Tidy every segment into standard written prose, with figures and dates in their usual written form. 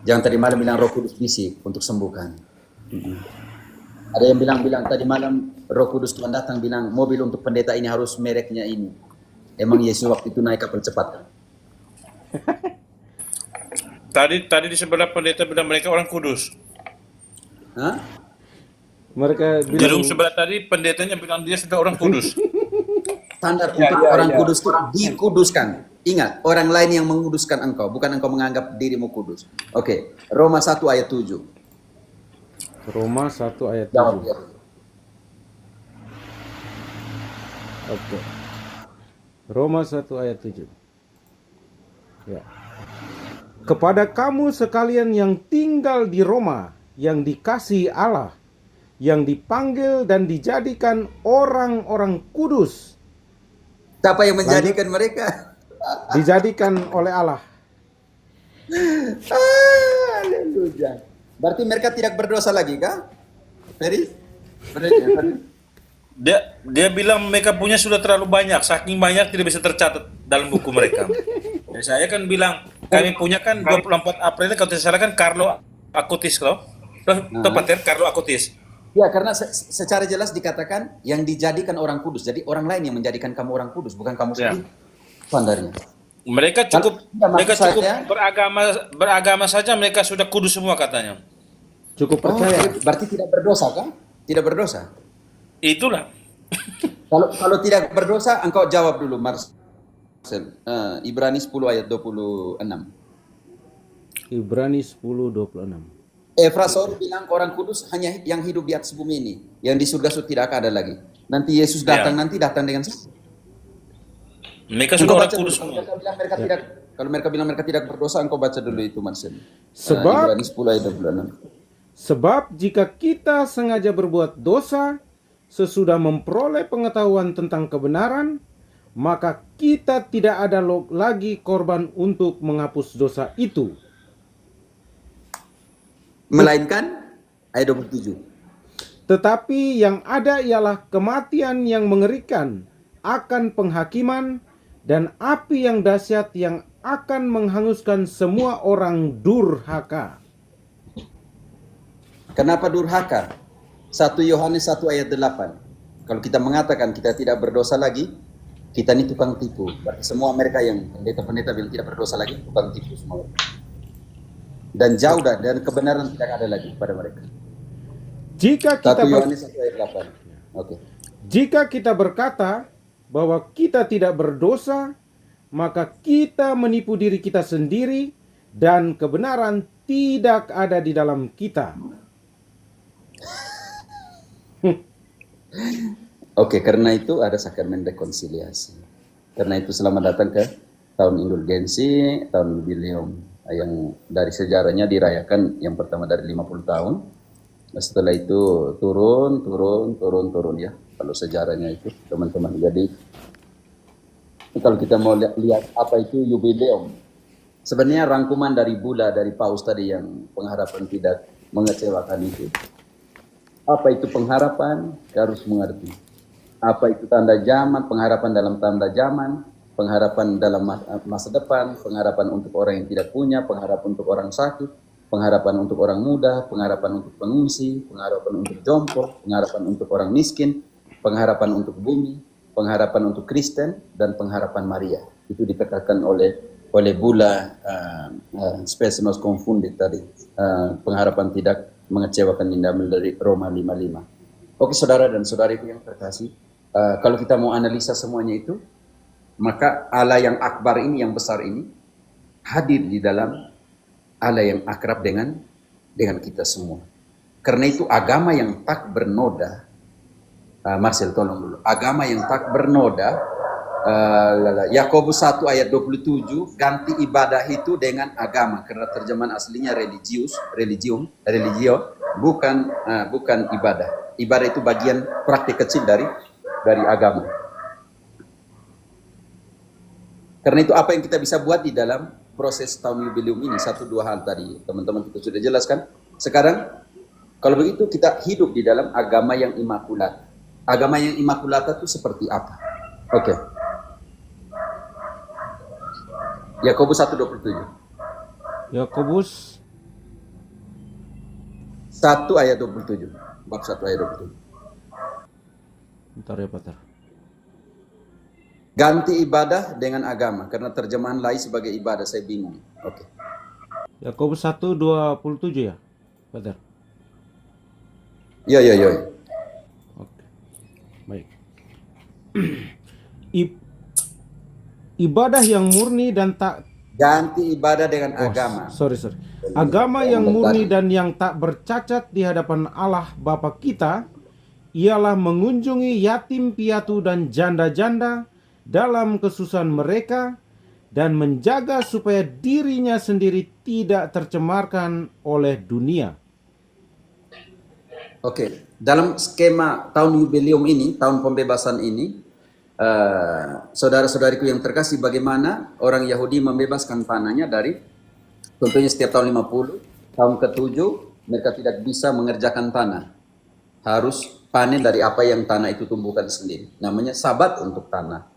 Jangan tadi malam bilang Roh Kudus bisik untuk sembuhkan. Ada yang bilang tadi malam Roh Kudus Tuhan datang bilang mobil untuk pendeta ini harus mereknya ini. Emang Yesus waktu itu naik kapal cepat kan? Tadi di sebelah pendeta bilang mereka orang kudus. Hah? Mereka Di room bilang sebelah tadi pendetanya bilang dia sudah orang kudus. Standar untuk orang kudus itu dikuduskan. Ingat, orang lain yang menguduskan engkau, bukan engkau menganggap dirimu kudus. Oke, Roma 1 ayat 7. Roma 1 ayat 7. Jawab ya. Oke. Roma 1 ayat 7. Ya. Kepada kamu sekalian yang tinggal di Roma, yang dikasihi Allah, yang dipanggil dan dijadikan orang-orang kudus. Siapa yang menjadikan mereka? Dijadikan oleh Allah. Haleluya. Berarti mereka tidak berdosa lagi kah? Ferry? Dia bilang mereka punya sudah terlalu banyak, saking banyak tidak bisa tercatat dalam buku mereka. Dan saya kan bilang kami punya kan 24 April kalau tidak salah kan Carlo Acutis loh. Tepatnya Carlo Acutis. Ya, karena secara jelas dikatakan yang dijadikan orang kudus. Jadi orang lain yang menjadikan kamu orang kudus, bukan kamu sendiri. Standarnya. Mereka cukup saya, beragama saja mereka sudah kudus semua katanya. Cukup percaya. Berarti tidak berdosa kan? Tidak berdosa. Itulah. Kalau tidak berdosa, engkau jawab dulu, Marcel. Ibrani 10 ayat 26. Ibrani 10:26. Efrasor bilang orang kudus hanya yang hidup di atas bumi ini. Yang di surga tidak akan ada lagi. Nanti Yesus datang, datang dengan mereka sudah orang kudus semua. Kalau mereka bilang mereka tidak berdosa, engkau baca dulu itu, Marcel. Sebab Ibrani 10 ayat 26. Sebab jika kita sengaja berbuat dosa sesudah memperoleh pengetahuan tentang kebenaran, maka kita tidak ada lagi korban untuk menghapus dosa itu. Melainkan ayat 27. Tetapi yang ada ialah kematian yang mengerikan akan penghakiman dan api yang dahsyat yang akan menghanguskan semua orang durhaka. Kenapa durhaka? 1 Yohanes 1 ayat 8. Kalau kita mengatakan kita tidak berdosa lagi, kita ini tukang tipu. Berarti semua mereka yang pendeta-pendeta bilang tidak berdosa lagi, tukang tipu semua. Dan jauh dan kebenaran tidak ada lagi pada mereka. Jika kita 1 Yohanes 1 ayat 8. Oke. Jika kita berkata bahwa kita tidak berdosa, maka kita menipu diri kita sendiri dan kebenaran tidak ada di dalam kita. Oke, karena itu ada sakramen rekonsiliasi. Karena itu selamat datang ke tahun indulgensi, tahun jubileum yang dari sejarahnya dirayakan yang pertama dari 50 tahun. Setelah itu turun ya. Kalau sejarahnya itu teman-teman. Jadi kalau kita mau lihat apa itu jubileum, sebenarnya rangkuman dari Bula dari Paus tadi yang pengharapan tidak mengecewakan itu. Apa itu pengharapan? Kita harus mengerti. Apa itu tanda zaman? Pengharapan dalam tanda zaman, pengharapan dalam masa depan, pengharapan untuk orang yang tidak punya, pengharapan untuk orang sakit, pengharapan untuk orang muda, pengharapan untuk pengungsi, pengharapan untuk jompo, pengharapan untuk orang miskin, pengharapan untuk bumi, pengharapan untuk Kristen, dan pengharapan Maria. Itu ditekankan oleh Bula Spes nos confundit tadi. Pengharapan tidak mengecewakan diambil dari Roma 5:5. Oke, saudara dan saudariku yang terkasih, kalau kita mau analisa semuanya itu, maka Allah yang akbar ini, yang besar ini, hadir di dalam Allah yang akrab dengan kita semua. Karena itu agama yang tak bernoda, Marcel tolong dulu, agama yang tak bernoda, Yakobus 1 ayat 27, ganti ibadah itu dengan agama, karena terjemahan aslinya religio, bukan ibadah. Ibadah itu bagian praktik kecil dari agama. Karena itu apa yang kita bisa buat di dalam proses tahun jubileum ini, 1-2 hal tadi teman-teman kita sudah jelaskan. Sekarang kalau begitu kita hidup di dalam agama yang imakulat. Agama yang imakulat itu seperti apa? Oke. Yakobus 1:27. Yakobus 1 ayat 27. Bab 1 ayat 27. Bentar ya, Pater. Ganti ibadah dengan agama, karena terjemahan lain sebagai ibadah, saya bingung. Oke. Yakobus 1:27 ya, Pater. Ya. Oke. Baik. Ibadah yang murni dan tak Ganti ibadah dengan agama. sorry. Agama yang murni dan yang tak bercacat di hadapan Allah Bapa kita ialah mengunjungi yatim piatu dan janda-janda dalam kesusahan mereka dan menjaga supaya dirinya sendiri tidak tercemarkan oleh dunia. Oke, dalam skema tahun jubileum ini, tahun pembebasan ini, saudara-saudariku yang terkasih, bagaimana orang Yahudi membebaskan tanahnya dari, contohnya setiap tahun 50, tahun ke-7 mereka tidak bisa mengerjakan tanah. Harus panen dari apa yang tanah itu tumbuhkan sendiri. Namanya sabat untuk tanah.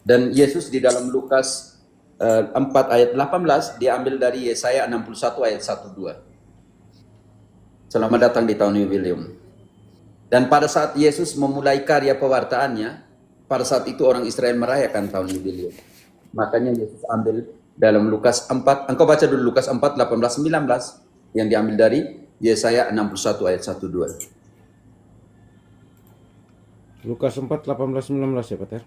Dan Yesus di dalam Lukas 4 ayat 18 diambil dari Yesaya 61 ayat 1-2. Selamat datang di tahun jubileum. Dan pada saat Yesus memulai karya pewartaannya, pada saat itu orang Israel merayakan tahun jubileum. Makanya Yesus ambil dalam Lukas 4, engkau baca dulu Lukas 4, 18, 19, yang diambil dari Yesaya 61 ayat 1-2. Lukas 4, 18, 19 ya, Pater.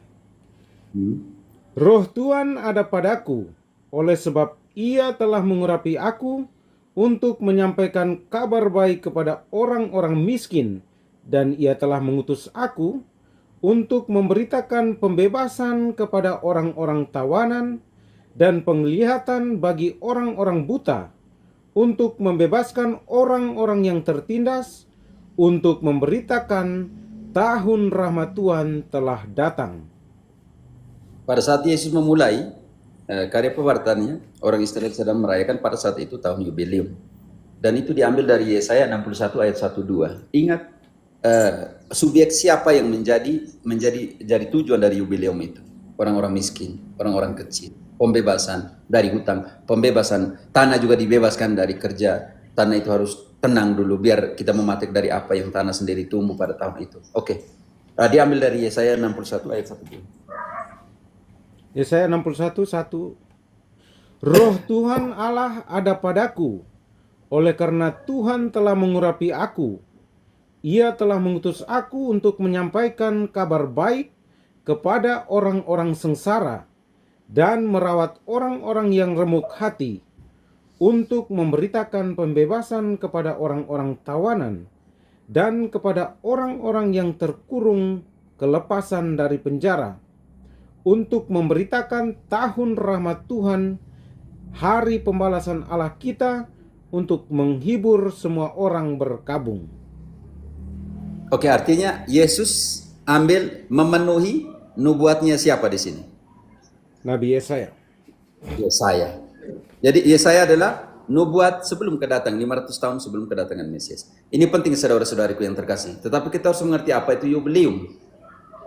Roh Tuhan ada padaku, oleh sebab Ia telah mengurapi aku untuk menyampaikan kabar baik kepada orang-orang miskin, dan Ia telah mengutus aku untuk memberitakan pembebasan kepada orang-orang tawanan dan penglihatan bagi orang-orang buta, untuk membebaskan orang-orang yang tertindas, untuk memberitakan tahun rahmat Tuhan telah datang. Pada saat Yesus memulai karya pewartaannya, orang Israel sedang merayakan pada saat itu tahun jubileum. Dan itu diambil dari Yesaya 61 ayat 1-2. Ingat, subjek siapa yang jadi tujuan dari jubileum itu? Orang-orang miskin, orang-orang kecil, pembebasan dari hutang, pembebasan tanah juga dibebaskan dari kerja. Tanah itu harus tenang dulu biar kita mematik dari apa yang tanah sendiri tumbuh pada tahun itu. Oke. Diambil dari Yesaya 61 ayat 1-2. Yesaya 61:1. Roh Tuhan Allah ada padaku, oleh karena Tuhan telah mengurapi aku. Ia telah mengutus aku untuk menyampaikan kabar baik kepada orang-orang sengsara dan merawat orang-orang yang remuk hati, untuk memberitakan pembebasan kepada orang-orang tawanan dan kepada orang-orang yang terkurung kelepasan dari penjara, untuk memberitakan tahun rahmat Tuhan, hari pembalasan Allah kita, untuk menghibur semua orang berkabung. Oke, artinya Yesus memenuhi nubuatnya siapa di sini? Nabi Yesaya. Yesaya. Jadi Yesaya adalah nubuat sebelum kedatangan, 500 tahun sebelum kedatangan Mesias. Ini penting saudara-saudariku yang terkasih. Tetapi kita harus mengerti apa itu jubileum.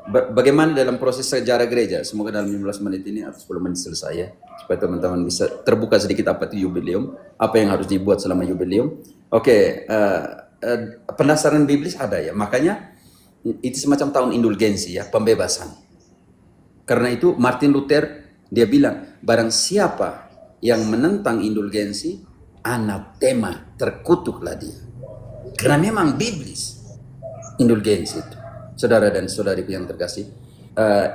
Bagaimana dalam proses sejarah gereja. Semoga dalam 15 menit ini atau 10 menit selesai ya, supaya teman-teman bisa terbuka sedikit apa itu jubileum, apa yang harus dibuat selama jubileum. Oke, pendasaran biblis ada ya, makanya itu semacam tahun indulgensi ya, pembebasan. Karena itu Martin Luther dia bilang, barang siapa yang menentang indulgensi, anatema, terkutuklah dia. Karena memang biblis indulgensi itu. Saudara dan saudariku yang terkasih,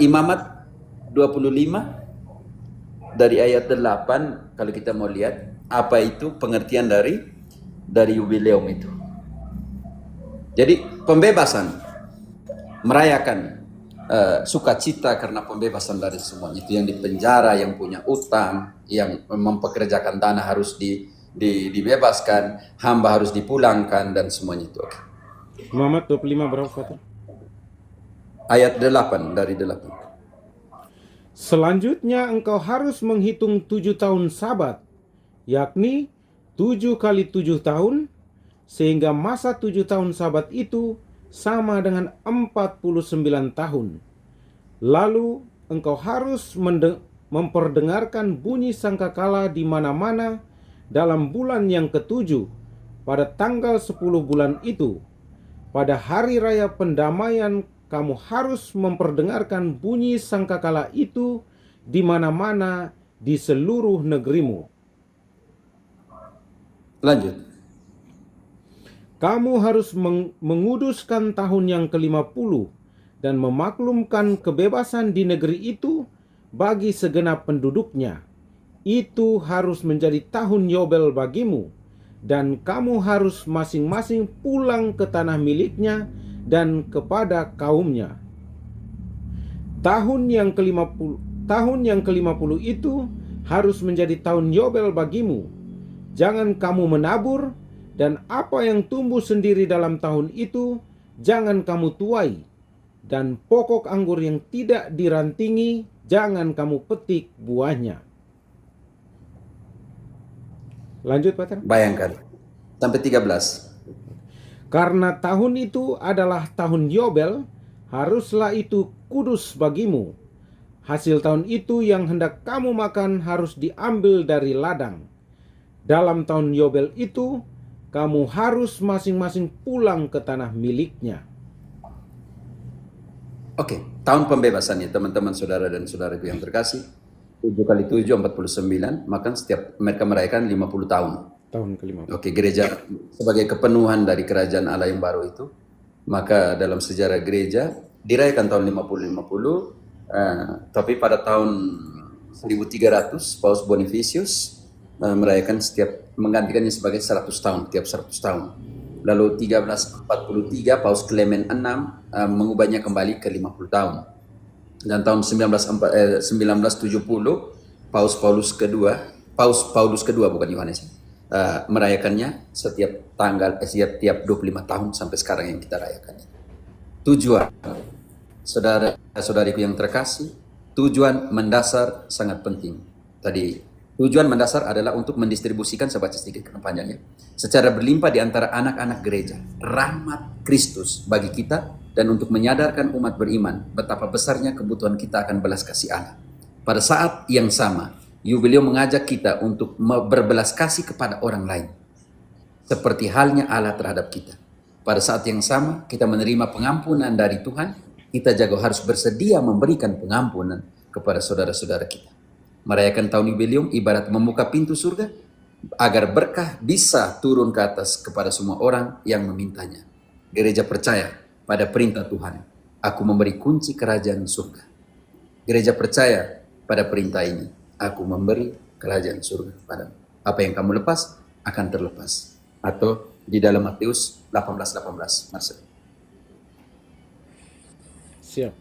Imamat 25 dari ayat 8, kalau kita mau lihat apa itu pengertian dari jubileum itu. Jadi pembebasan, merayakan sukacita karena pembebasan dari semuanya. Itu yang di penjara, yang punya utang, yang mempekerjakan tanah harus dibebaskan, hamba harus dipulangkan, dan semuanya itu. Okay. Imamat 25 berapa, Pak? Ayat 8 dari 8. Selanjutnya engkau harus menghitung 7 tahun sabat, yakni 7 kali 7 tahun, sehingga masa 7 tahun sabat itu sama dengan 49 tahun. Lalu engkau harus memperdengarkan bunyi sangkakala di mana-mana dalam bulan yang ke-7, pada tanggal 10 bulan itu, pada hari raya pendamaian, kamu harus memperdengarkan bunyi sangkakala itu di mana-mana di seluruh negerimu. Lanjut. Kamu harus menguduskan tahun yang ke-50 dan memaklumkan kebebasan di negeri itu bagi segenap penduduknya. Itu harus menjadi tahun Yobel bagimu, dan kamu harus masing-masing pulang ke tanah miliknya dan kepada kaumnya. Tahun yang ke-50 itu harus menjadi tahun Yobel bagimu. Jangan kamu menabur, dan apa yang tumbuh sendiri dalam tahun itu jangan kamu tuai, dan pokok anggur yang tidak dirantingi jangan kamu petik buahnya. Lanjut, Pater. Bayangkan. Sampai 13. Karena tahun itu adalah tahun Yobel, haruslah itu kudus bagimu. Hasil tahun itu yang hendak kamu makan harus diambil dari ladang. Dalam tahun Yobel itu, kamu harus masing-masing pulang ke tanah miliknya. Oke, tahun pembebasan ya teman-teman, saudara dan saudaraku yang terkasih. 7 kali 7, 49, maka setiap mereka merayakan 50 tahun. Tahun ke-50. Oke, gereja sebagai kepenuhan dari kerajaan Allah yang baru itu, maka dalam sejarah gereja dirayakan tahun 50-50, tapi pada tahun 1300 Paus Bonifacius merayakan menggantikannya sebagai 100 tahun, tiap 100 tahun. Lalu 1343 Paus Clement VI mengubahnya kembali ke 50 tahun. Dan tahun 1970 Paus Paulus kedua bukan Yohanes, merayakannya setiap tiap 25 tahun sampai sekarang yang kita rayakan. Tujuan, saudara-saudariku yang terkasih, tujuan mendasar sangat penting. Tadi tujuan mendasar adalah untuk mendistribusikan, saya baca sedikit panjangnya, secara berlimpah di antara anak-anak gereja rahmat Kristus bagi kita, dan untuk menyadarkan umat beriman betapa besarnya kebutuhan kita akan belas kasih Allah. Pada saat yang sama, Yubileum mengajak kita untuk berbelas kasih kepada orang lain, seperti halnya Allah terhadap kita. Pada saat yang sama, kita menerima pengampunan dari Tuhan, kita juga harus bersedia memberikan pengampunan kepada saudara-saudara kita. Merayakan tahun Yubileum ibarat membuka pintu surga agar berkah bisa turun ke atas kepada semua orang yang memintanya. Gereja percaya pada perintah Tuhan, aku memberi kunci kerajaan surga. Gereja percaya pada perintah ini, aku memberi kerajaan surga padamu. Apa yang kamu lepas akan terlepas. Atau di dalam Matius 18:18, Marcel. Siap.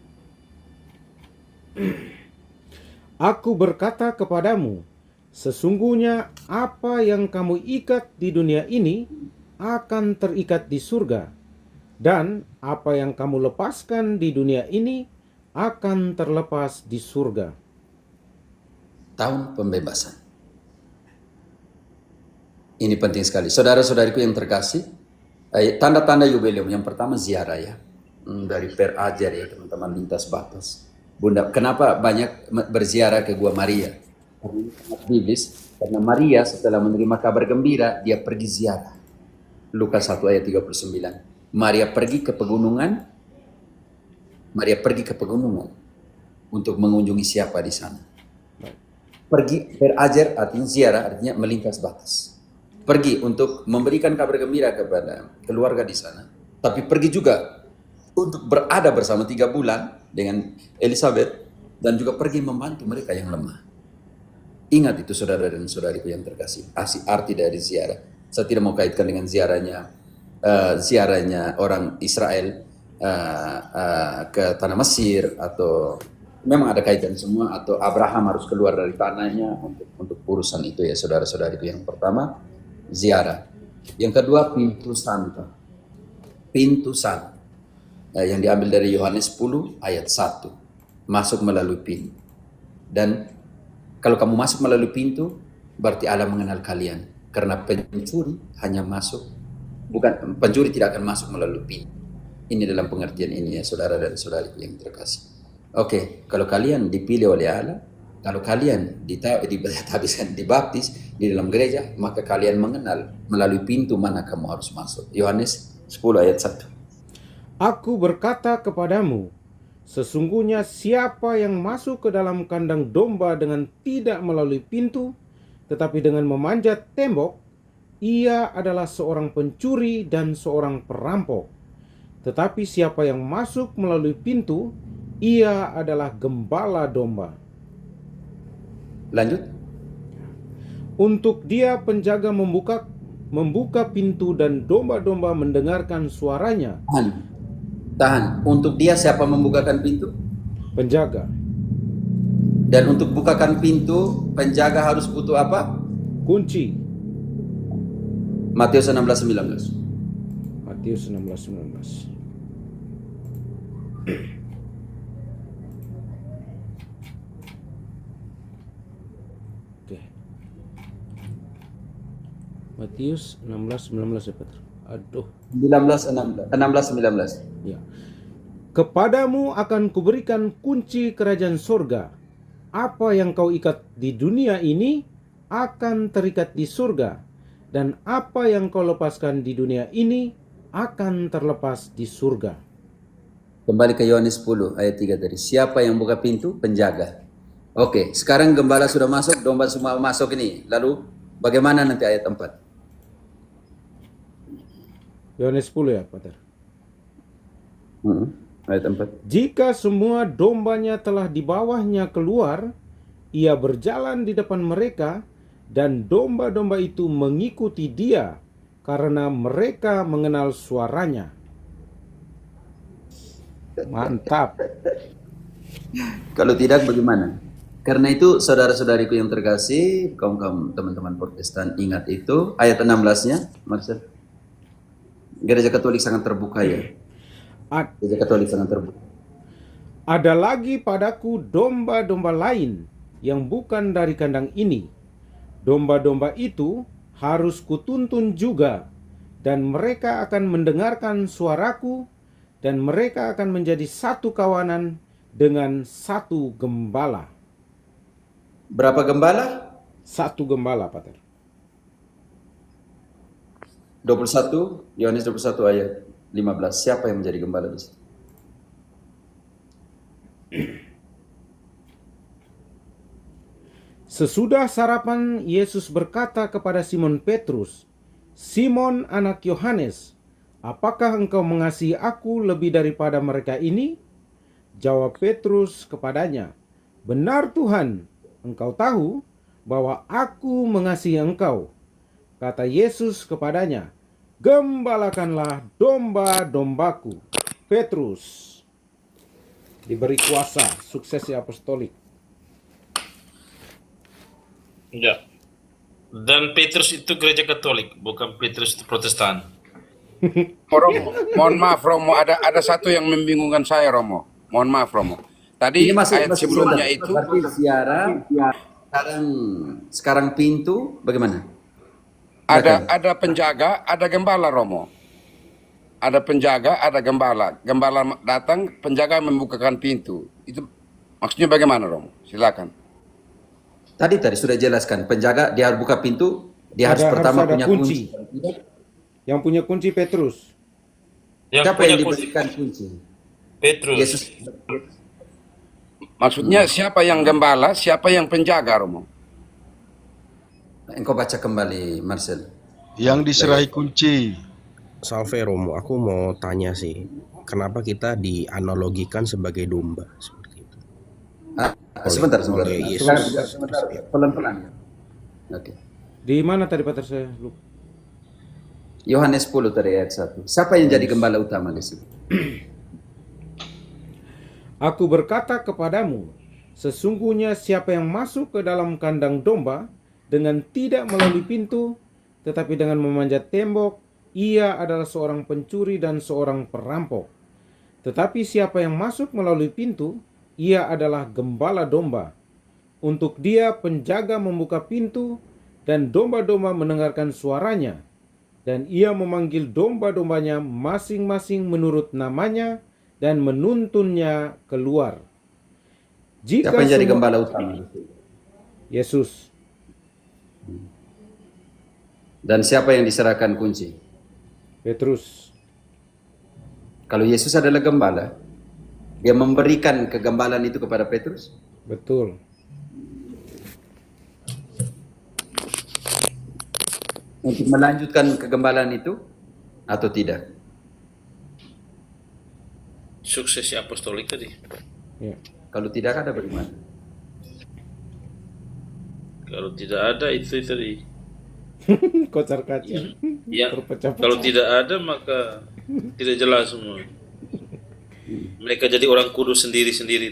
Aku berkata kepadamu, sesungguhnya apa yang kamu ikat di dunia ini akan terikat di surga, dan apa yang kamu lepaskan di dunia ini akan terlepas di surga. Tahun pembebasan. Ini penting sekali. Saudara-saudariku yang terkasih, tanda-tanda Yubileum yang pertama ziarah ya. Dari Per Ajar ya teman-teman lintas batas. Bunda, kenapa banyak berziarah ke Gua Maria? Biblis, karena Maria setelah menerima kabar gembira, dia pergi ziarah. Lukas 1 ayat 39. Maria pergi ke pegunungan untuk mengunjungi siapa di sana. Pergi berajar artinya ziarah, artinya melintas batas. Pergi untuk memberikan kabar gembira kepada keluarga di sana, tapi pergi juga untuk berada bersama 3 bulan dengan Elizabeth, dan juga pergi membantu mereka yang lemah. Ingat itu saudara dan saudariku yang terkasih, arti dari ziarah. Saya tidak mau kaitkan dengan ziarahnya orang Israel ke tanah Mesir, atau memang ada kaitan semua, atau Abraham harus keluar dari tanahnya untuk urusan itu ya saudara-saudariku. Yang pertama ziarah, yang kedua pintu santo, yang diambil dari Yohanes 10 ayat 1, masuk melalui pintu. Dan kalau kamu masuk melalui pintu, berarti Allah mengenal kalian, karena pencuri tidak akan masuk melalui pintu. Ini dalam pengertian ini ya saudara dan saudariku yang terkasih. Oke, kalau kalian dipilih oleh Allah, kalau kalian dibaptis, di dalam gereja, maka kalian mengenal melalui pintu mana kamu harus masuk. Yohanes 10 ayat 1. Aku berkata kepadamu, sesungguhnya siapa yang masuk ke dalam kandang domba dengan tidak melalui pintu, tetapi dengan memanjat tembok, ia adalah seorang pencuri dan seorang perampok. Tetapi siapa yang masuk melalui pintu, ia adalah gembala domba. Lanjut. Untuk dia penjaga membuka pintu dan domba-domba mendengarkan suaranya. Tahan. Untuk dia siapa membukakan pintu? Penjaga. Dan untuk bukakan pintu, penjaga harus butuh apa? Kunci. Matius 16:19. Matius 16:19. Oke. Matius 16:19 ya, Peter. Aduh. 16:19. Ya. Kepadamu akan kuberikan kunci kerajaan surga. Apa yang kau ikat di dunia ini akan terikat di surga, dan apa yang kau lepaskan di dunia ini akan terlepas di surga. Kembali ke Yohanes 10 ayat 3 tadi. Siapa yang buka pintu? Penjaga. Oke, sekarang gembala sudah masuk, domba semua masuk ini. Lalu bagaimana nanti ayat 4? Yohanes 10 ya, Peter. Ayat 4. Jika semua dombanya telah di bawahnya keluar, ia berjalan di depan mereka, dan domba-domba itu mengikuti dia, karena mereka mengenal suaranya. Mantap. Kalau tidak bagaimana? Karena itu saudara-saudariku yang terkasih, kaum teman-teman Protestan, ingat itu ayat 16-nya, Marcel. Gereja Katolik sangat terbuka ya. Gereja Katolik sangat terbuka. Ada lagi padaku domba-domba lain yang bukan dari kandang ini. Domba-domba itu harus kutuntun juga, dan mereka akan mendengarkan suaraku, dan mereka akan menjadi satu kawanan dengan satu gembala. Berapa gembala? Satu gembala, Pater. 21, Yohanes 21 ayat 15. Siapa yang menjadi gembala di situ? Sesudah sarapan, Yesus berkata kepada Simon Petrus, "Simon anak Yohanes, apakah engkau mengasihi aku lebih daripada mereka ini?" Jawab Petrus kepadanya, "Benar Tuhan, engkau tahu bahwa aku mengasihi engkau." Kata Yesus kepadanya, "Gembalakanlah domba-dombaku." Petrus diberi kuasa, suksesi apostolik. Ya. Dan Petrus itu gereja Katolik, bukan Petrus itu Protestan. Romo, mohon maaf Romo, ada satu yang membingungkan saya Romo. Mohon maaf Romo. Tadi Ini masih sebelumnya sebentar. itu Berarti ziarah sekarang pintu bagaimana? ada penjaga, ada gembala Romo. Ada penjaga, ada gembala. Gembala datang, penjaga membukakan pintu. Itu maksudnya bagaimana Romo? Silakan. Tadi sudah jelaskan, penjaga dia harus buka pintu, dia harus pertama ada punya kunci. Yang punya kunci Petrus. Siapa yang diberikan kunci? Petrus. Yesus. Maksudnya siapa yang gembala, siapa yang penjaga Romo? Engkau baca kembali, Marcel. Yang diserahi kunci. Salve Romo, aku mau tanya sih, kenapa kita dianalogikan sebagai domba seperti itu? Sebentar. oleh Yesus. Sebentar. Pelan-pelan. Oke. Di mana tadi Pater saya lupa? Yohanes 10 tadi ayat 1. Siapa yang jadi gembala utama di situ? Aku berkata kepadamu, sesungguhnya siapa yang masuk ke dalam kandang domba dengan tidak melalui pintu, tetapi dengan memanjat tembok, ia adalah seorang pencuri dan seorang perampok. Tetapi siapa yang masuk melalui pintu, ia adalah gembala domba. Untuk dia penjaga membuka pintu, dan domba-domba mendengarkan suaranya, dan ia memanggil domba-dombanya masing-masing menurut namanya, dan menuntunnya keluar. Siapa yang jadi gembala utama? Yesus. Dan siapa yang diserahkan kunci? Petrus. Kalau Yesus adalah gembala, dia memberikan kegembalaan itu kepada Petrus. Betul. Untuk melanjutkan kegembalaan itu atau tidak? Suksesi apostolik tadi. Ya. Kalau tidak ada bagaimana? Kalau tidak ada itu tadi. Kocar kacir. Ya, Terpecah-pecah. kalau tidak ada maka tidak jelas semua. Mereka jadi orang kudus sendiri-sendiri.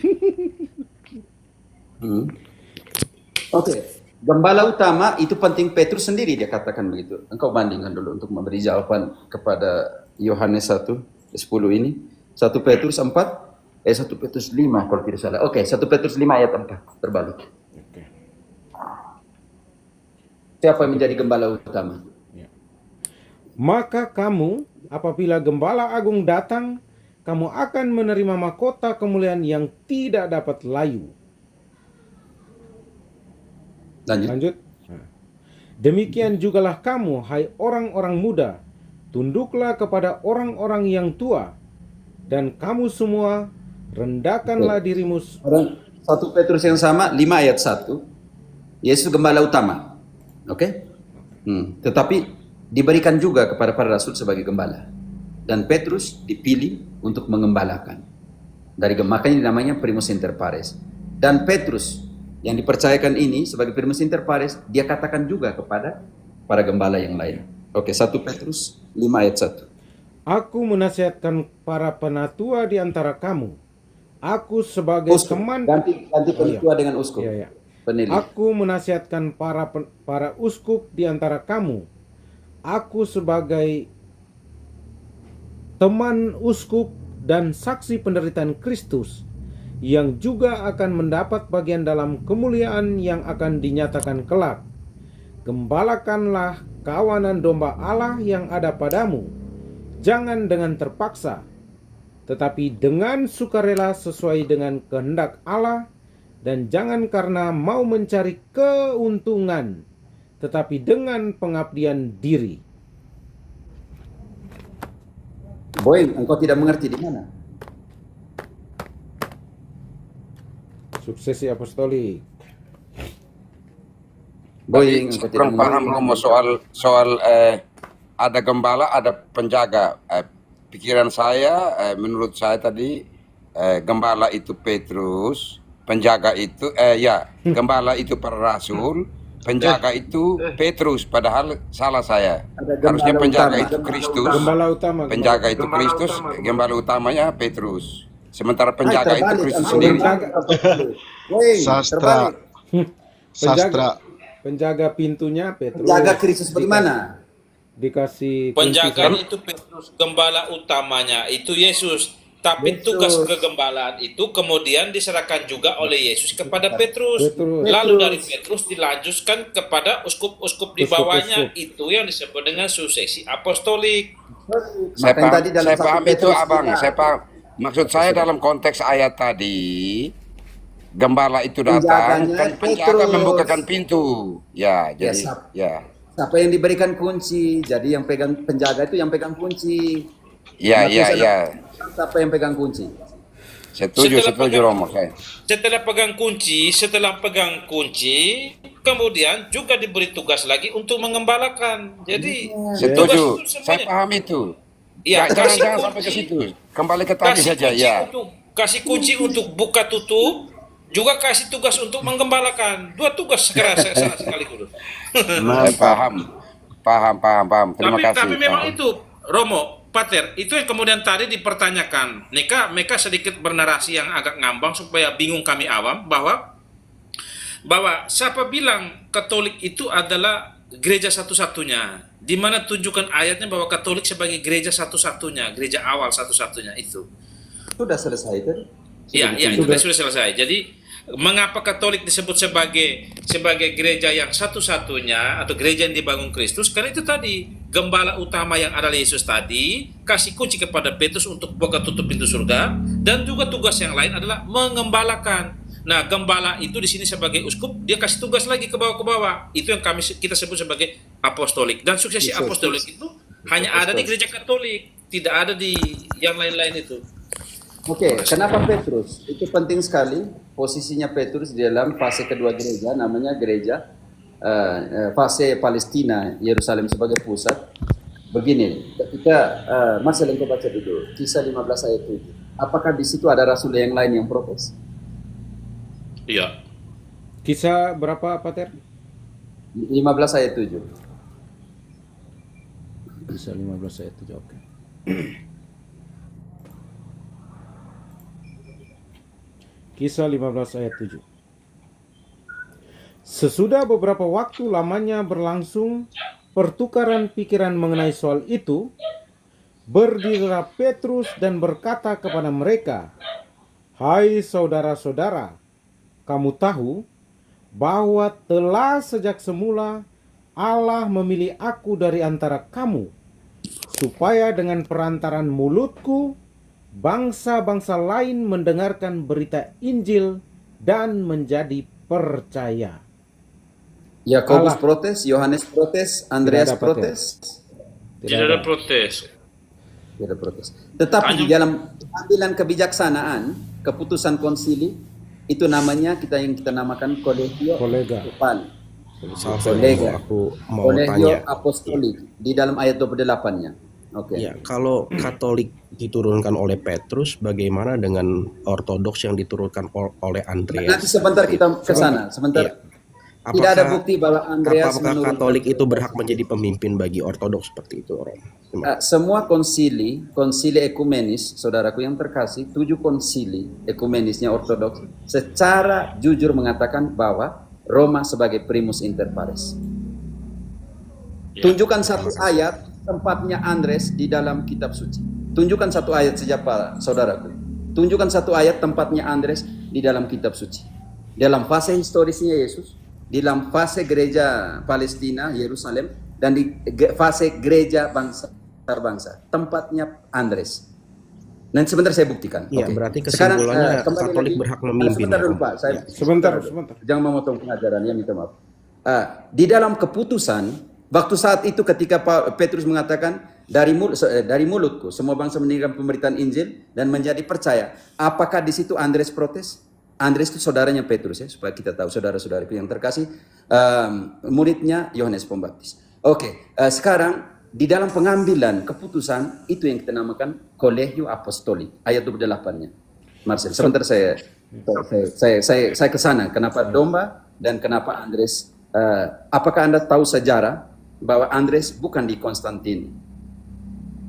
Oke. Gembala utama itu penting Petrus sendiri dia katakan begitu. Engkau bandingkan dulu untuk memberi jawaban kepada Yohanes 1:10 ini. 1 Petrus 4, 1 Petrus 5 kalau tidak salah. Oke, 1 Petrus 5 ayat 4 terbalik. Oke. Siapa yang menjadi gembala utama? Maka kamu, apabila Gembala Agung datang, kamu akan menerima mahkota kemuliaan yang tidak dapat layu. Lanjut. Nah. Demikian jugalah kamu, hai orang-orang muda, tunduklah kepada orang-orang yang tua, dan kamu semua rendahkanlah dirimu. Orang 1 Petrus yang sama 5 ayat 1. Yesus gembala utama. Oke? Tetapi diberikan juga kepada para rasul sebagai gembala. Dan Petrus dipilih untuk mengembalakan. Makanya namanya primus inter pares. Dan Petrus yang dipercayakan ini sebagai primus inter pares, dia katakan juga kepada para gembala yang lain. Oke, 1 Petrus 5 ayat 1. Aku menasihatkan para penatua di antara kamu. Aku sebagai Uskup. teman. Ganti penatua dengan uskup. Iya, iya. Penilih. Aku menasihatkan para uskup di antara kamu. Aku sebagai teman uskup dan saksi penderitaan Kristus, yang juga akan mendapat bagian dalam kemuliaan yang akan dinyatakan kelak. Gembalakanlah kawanan domba Allah yang ada padamu, jangan dengan terpaksa, tetapi dengan sukarela sesuai dengan kehendak Allah, dan jangan karena mau mencari keuntungan, tetapi dengan pengabdian diri. Boy, engkau tidak mengerti di mana? Suksesi apostolik. Boy, engkau tidak Kurang paham Romo soal ada gembala, ada penjaga. Pikiran saya, menurut saya tadi gembala itu Petrus, penjaga itu gembala itu para rasul, penjaga itu Petrus. Padahal salah saya. Harusnya penjaga itu Kristus, Gembala utama. penjaga itu Kristus, gembala utamanya Petrus. Sementara penjaga itu Kristus sendiri. Boy, Sastra. Sastra. Penjaga pintunya Petrus. Penjaga Kristus bagaimana? Dikasih Penjagaan itu Petrus, gembala utamanya itu Yesus. Tapi Betul. tugas kegembalaan itu kemudian diserahkan juga oleh Yesus kepada Petrus. Petrus. Lalu dari Petrus dilanjutkan kepada uskup-uskup di bawahnya. Itu yang disebut dengan suksesi apostolik. Saya Makanya paham, tadi dalam saya 1 paham itu Petrus abang. kita- Saya paham. Maksud saya dalam konteks ayat tadi, gembala itu datang, Penjaganya kan penjaga Petrus. membukakan pintu. Ya, jadi Sap. ya, Siapa yang diberikan kunci? Jadi yang pegang penjaga itu yang pegang kunci. ya, Maka ya, saya- ya. Siapa yang pegang kunci? Setuju Setelah Romo saya. Setelah pegang kunci, kemudian juga diberi tugas lagi untuk mengembalakan. Jadi Setuju. tugas itu Saya semuanya. paham itu. Ya, Jangan sampai ke situ. Kembali ke tadi saja ya. Kasih kunci untuk buka tutup, juga kasih tugas untuk menggembalakan. Dua tugas sekaligus. Saya paham. Terima kasih. Tapi memang Paham. itu, Romo, Pater, itu yang kemudian tadi dipertanyakan. Mereka sedikit bernarasi yang agak ngambang supaya bingung kami awam bahwa siapa bilang Katolik itu adalah gereja satu-satunya. Di mana tunjukkan ayatnya bahwa Katolik sebagai gereja satu-satunya, gereja awal satu-satunya itu. Sudah selesai tadi. Iya, itu sudah selesai. Jadi mengapa Katolik disebut sebagai gereja yang satu-satunya atau gereja yang dibangun Kristus? Karena itu tadi gembala utama yang adalah Yesus tadi kasih kunci kepada Petrus untuk buka tutup pintu surga, dan juga tugas yang lain adalah mengembalakan. Nah, gembala itu di sini sebagai uskup, dia kasih tugas lagi ke bawah. Itu yang kita sebut sebagai apostolik. Dan suksesi apostolik itu hanya ada di gereja Katolik, tidak ada di yang lain-lain itu. Oke, kenapa Petrus? Itu penting sekali posisinya Petrus di dalam fase kedua gereja, namanya gereja fase Palestina, Yerusalem sebagai pusat. Begini, ketika Marcel engkau baca dulu, Kisah 15 ayat 7. Apakah di situ ada rasul yang lain yang protes? Iya. Kisah berapa, Pater? 15 ayat 7. Kisah 15 ayat 7, oke. Kisah 15 ayat 7. Sesudah beberapa waktu lamanya berlangsung pertukaran pikiran mengenai soal itu, berdirilah Petrus dan berkata kepada mereka, "Hai saudara-saudara, kamu tahu bahwa telah sejak semula Allah memilih aku dari antara kamu, supaya dengan perantaran mulutku bangsa-bangsa lain mendengarkan berita Injil dan menjadi percaya." Yakobus Allah. protes, Yohanes protes, Andreas Tidak ada protes. Tidak ada protes. Tidak protes. Tetapi di dalam pengambilan kebijaksanaan, keputusan konsili itu namanya yang kita namakan kolegio Kolega. episcopal. Salve, Kolega. aku mau Kolegio tanya. apostolik di dalam ayat 28-nya. Oke. Ya, kalau Katolik diturunkan oleh Petrus, bagaimana dengan Ortodoks yang diturunkan oleh Nanti Andreas? sebentar kita ke sana. Sebentar. Iya. Tidak ada bukti bahwa Andreas Apakah menurunkan. Katolik itu berhak menjadi pemimpin bagi Ortodoks seperti itu, Romo? Semua konsili ekumenis, saudaraku yang terkasih, 7 konsili ekumenisnya Ortodoks secara jujur mengatakan bahwa Roma sebagai primus inter pares. Tunjukkan satu ayat tempatnya Andres di dalam kitab suci. Tunjukkan satu ayat saja, Pak, saudaraku. Tunjukkan satu ayat tempatnya Andres di dalam kitab suci. Dalam fase historisnya Yesus, di dalam fase gereja Palestina, Yerusalem, dan di fase gereja bangsa. Tempatnya Andres. Nanti sebentar saya buktikan. Iya, Oke. berarti Sekarang, kesimpulannya kembali Katolik lagi. berhak memimpin. Sebentar ya, dulu, Romo? Pak. Ya. Sebentar. Jangan memotong pengajaran, ya, minta maaf. Di dalam keputusan, waktu saat itu ketika Petrus mengatakan, dari mulutku semua bangsa mendengarkan pemberitaan Injil dan menjadi percaya. Apakah di situ Andres protes? Andres itu saudaranya Petrus, ya, supaya kita tahu, saudara-saudariku yang terkasih, muridnya Yohanes Pembaptis. Oke, sekarang di dalam pengambilan keputusan itu yang kita namakan kolegio apostolik, ayat 28-nya. Marcel, sebentar saya ke sana. Kenapa domba dan kenapa Andres? Apakah Anda tahu sejarah bahwa Andres bukan di Konstantin?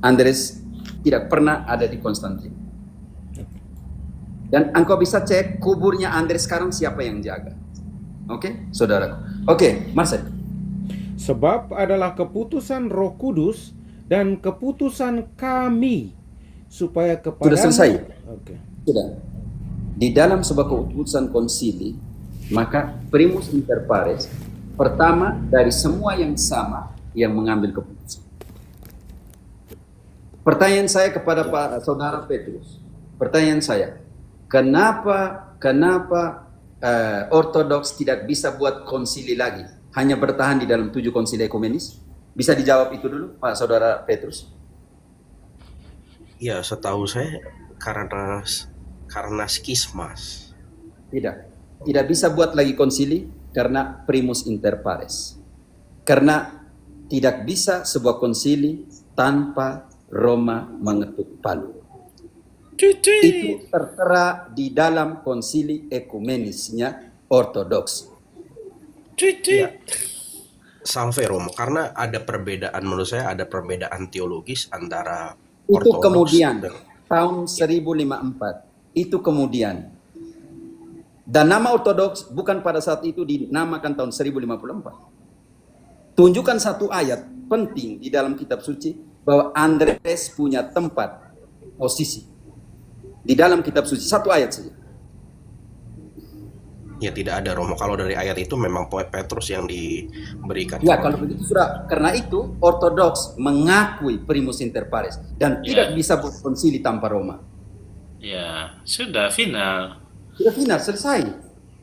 Andres tidak pernah ada di Konstantin. Dan engkau bisa cek kuburnya Andres sekarang siapa yang jaga. Oke, saudaraku. Oke, Marcel. Sebab adalah keputusan Roh Kudus dan keputusan kami supaya kepada. Sudah selesai? Oke. Sudah. Di dalam sebuah keputusan konsili, maka primus inter pares, pertama dari semua yang sama yang mengambil keputusan. Pertanyaan saya kepada Pak Saudara Petrus. Pertanyaan saya, kenapa Ortodoks tidak bisa buat konsili lagi? Hanya bertahan di dalam 7 konsili ekumenis? Bisa dijawab itu dulu, Pak Saudara Petrus? Ya, setahu saya karena skismas. Tidak bisa buat lagi konsili karena primus inter pares. Karena tidak bisa sebuah konsili tanpa Roma mengetuk palu. Itu tertera di dalam konsili ekumenisnya Ortodoks. Ya. Salve, Romo, karena ada perbedaan, menurut saya ada perbedaan teologis antara Itu Ortodoks kemudian dan tahun 1054. Itu kemudian. Dan nama Ortodoks bukan pada saat itu dinamakan tahun 1054. Tunjukkan satu ayat penting di dalam kitab suci bahwa Andres punya tempat posisi di dalam kitab suci. Satu ayat saja. ya tidak ada, Romo. Kalau dari ayat itu memang Petrus yang diberikan. Ya, kalau begitu sudah. Karena itu Ortodoks mengakui primus inter pares dan tidak bisa berkonsili tanpa Roma. Ya, sudah final. Sudah final, selesai.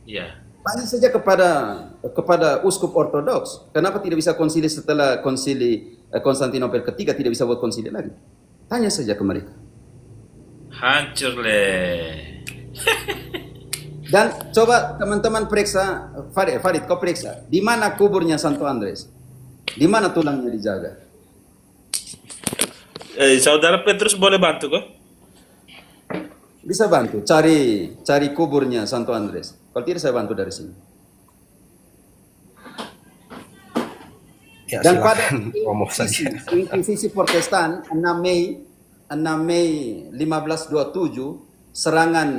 Iya. Tanya saja kepada uskup ortodoks, kenapa tidak bisa konsili setelah konsili Konstantinopel ketiga, tidak bisa buat konsili lagi? Tanya saja ke mereka. Hancur le. Dan coba teman-teman periksa, Farid, kau periksa, di mana kuburnya Santo Andres? Di mana tulangnya dijaga? Saudara Petrus boleh bantu kok? Bisa bantu, cari kuburnya Santo Andres. Kalau tidak saya bantu dari sini. Ya, Dan pada silakan Romo saja. Inkuisisi Protestan 6 Mei 1527 serangan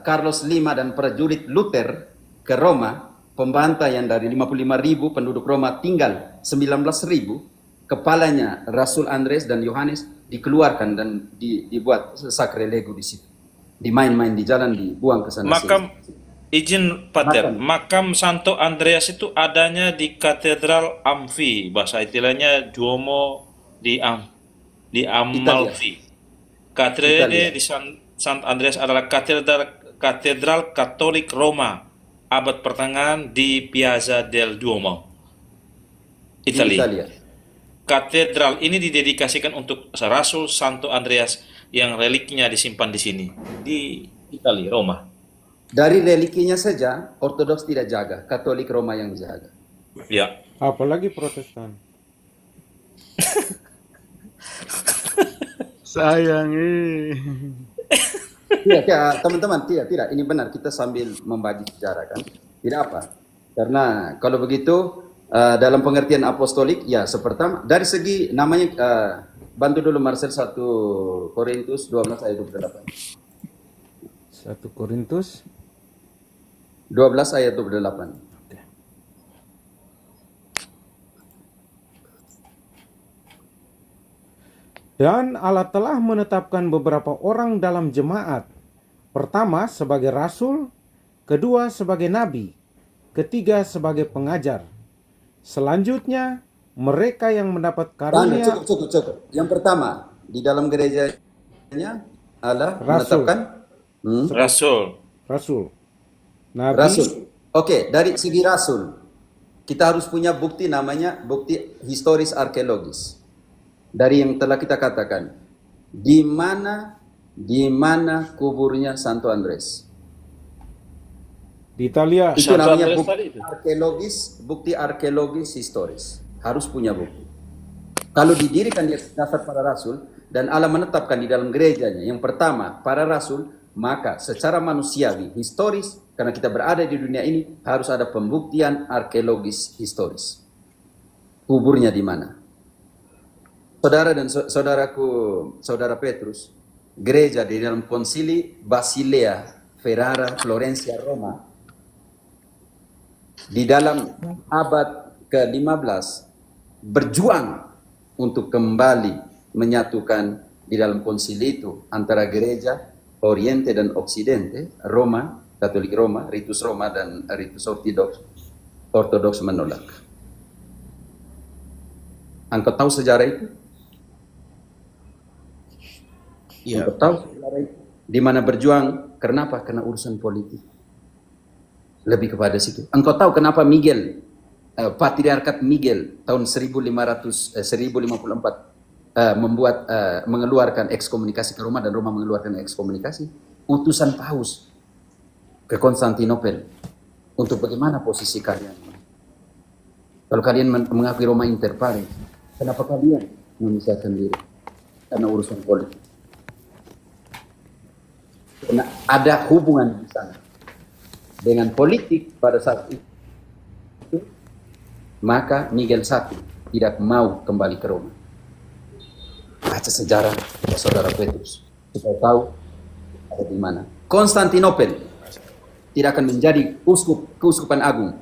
Carlos V dan prajurit Luther ke Roma, pembantaian dari 55.000 penduduk Roma tinggal 19.000, kepalanya Rasul Andres dan Yohanes dikeluarkan dan dibuat sakrelego di situ. Dimain-main di jalan, dibuang ke sana. Makam izin Pater, makam Santo Andreas itu adanya di Katedral Amfi, bahasa istilahnya Duomo di Amalfi. Katedral di Santo Andreas adalah katedral Katolik Roma abad pertengahan di Piazza del Duomo, Italia. Katedral ini didedikasikan untuk Rasul Santo Andreas yang reliknya disimpan di sini, di Italia, Roma. Dari relikinya saja, Ortodoks tidak jaga, Katolik Roma yang jaga. Ya. Apalagi Protestan. Sayang Tidak, teman-teman, tidak. Ini benar, kita sambil membagi sejarah kan. Tidak apa. Karena kalau begitu, dalam pengertian apostolik, ya sepertama, dari segi namanya, bantu dulu Marcel 1 Korintus 12 ayat 28. 1 Korintus 12 ayat 28. Dan Allah telah menetapkan beberapa orang dalam jemaat. Pertama sebagai rasul, kedua sebagai nabi, ketiga sebagai pengajar. Selanjutnya mereka yang mendapat karunia. Cukup. Yang pertama, di dalam gerejanya Allah Rasul. menetapkan Rasul. Nabi. Rasul. Oke, dari segi Rasul, kita harus punya bukti namanya bukti historis arkeologis. Dari yang telah kita katakan, di mana kuburnya Santo Andres? Di Italia. Itu Santo namanya Andres bukti tadi itu. bukti arkeologis historis. Harus punya bukti. Kalau didirikan di dasar para rasul dan Allah menetapkan di dalam gerejanya, yang pertama para rasul, maka secara manusiawi, historis, karena kita berada di dunia ini, harus ada pembuktian arkeologis historis. Kuburnya di mana? Saudara dan saudara Petrus, gereja di dalam konsili Basilea, Ferrara, Florencia, Roma, di dalam abad ke-15 berjuang untuk kembali menyatukan di dalam konsili itu antara gereja Oriente dan Oksidente, Roma, Katolik Roma, Ritus Roma dan Ritus Ortodoks menolak. Engkau tahu sejarah itu? Iya. Engkau tahu sejarah itu? Di mana berjuang? Kenapa? Karena urusan politik. Lebih kepada situ. Engkau tahu kenapa Miguel, Patriarkat Miguel tahun 1054 mengeluarkan ekskomunikasi ke Roma dan Roma mengeluarkan ekskomunikasi? Utusan Paus ke Konstantinopel untuk bagaimana posisi kalian? Kalau kalian mengakui Roma inter pares, kenapa kalian memisahkan diri? Karena urusan politik. Karena ada hubungan di sana dengan politik pada saat itu, maka Miguel I tidak mau kembali ke Roma. Baca sejarah saudara Petrus supaya tahu ada di mana. Konstantinopel tidak akan menjadi keuskupan agung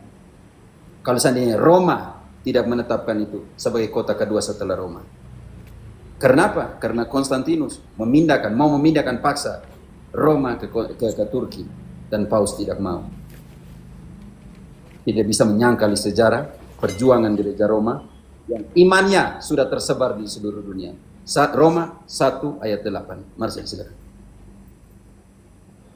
kalau seandainya Roma tidak menetapkan itu sebagai kota kedua setelah Roma. Kenapa? Karena Konstantinus mau memindahkan paksa Roma ke Turki dan Paus tidak mau. Tidak bisa menyangkali sejarah perjuangan gereja Roma yang imannya sudah tersebar di seluruh dunia. Roma 1 ayat 8. Marcel silakan.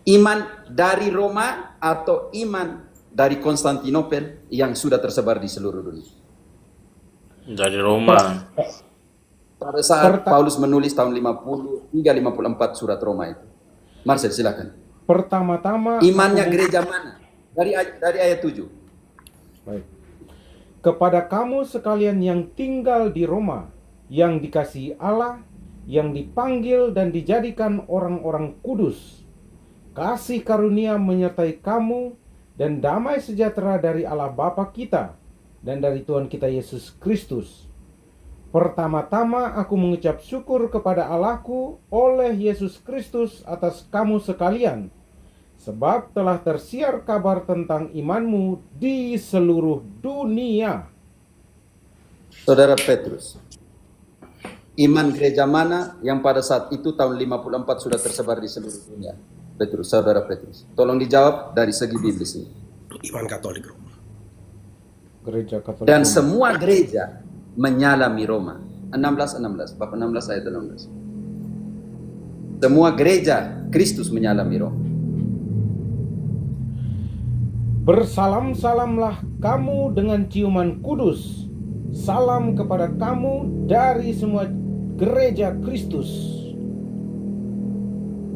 Iman dari Roma atau iman dari Konstantinopel yang sudah tersebar di seluruh dunia? Dari Roma. Pada saat Paulus menulis tahun 50 hingga 54 surat Roma itu. Marcel, silakan. Pertama-tama Imannya gereja mana? Dari ayat 7. baik. Kepada kamu sekalian yang tinggal di Roma, yang dikasihi Allah, yang dipanggil dan dijadikan orang-orang kudus, kasih karunia menyertai kamu dan damai sejahtera dari Allah Bapa kita dan dari Tuhan kita Yesus Kristus. Pertama-tama aku mengucap syukur kepada Allahku oleh Yesus Kristus atas kamu sekalian, sebab telah tersiar kabar tentang imanmu di seluruh dunia. Saudara Petrus, iman gereja mana yang pada saat itu tahun 54 sudah tersebar di seluruh dunia? Petrus, saudara Petrus, tolong dijawab dari segi biblis ini. Iman Katolik Roma. Gereja Katolik Dan Roma. semua gereja menyalami Roma. 16 bab 16 ayat 16. Semua gereja Kristus menyalami Roma. Bersalam-salamlah kamu dengan ciuman kudus. Salam kepada kamu dari semua gereja Kristus.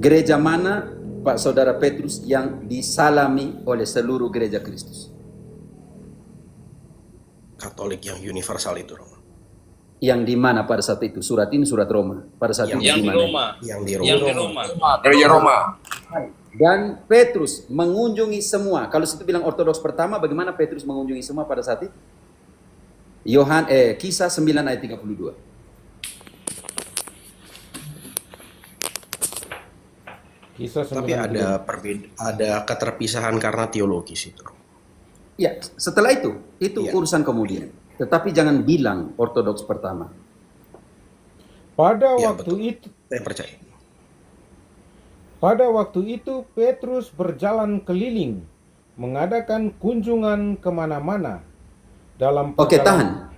Gereja mana, Pak Saudara Petrus, yang disalami oleh seluruh gereja Kristus? Katolik yang universal itu Roma. Yang di mana pada saat itu? Surat ini surat Roma. Pada saat itu Yang di di mana? Roma. Yang di Roma. Yang di Roma. Gereja Roma. Dan Petrus mengunjungi semua. Kalau situ bilang ortodoks pertama, bagaimana Petrus mengunjungi semua pada saat itu? Kisah 9 ayat 32. Kisah Tapi 9:32. ada keterpisahan karena teologis itu. Ya, setelah itu Iya. urusan kemudian. Tetapi jangan bilang ortodoks pertama. Pada Ya, waktu betul. itu Saya percaya. Pada waktu itu Petrus berjalan keliling, mengadakan kunjungan kemana-mana. Dalam Oke, perjalanan-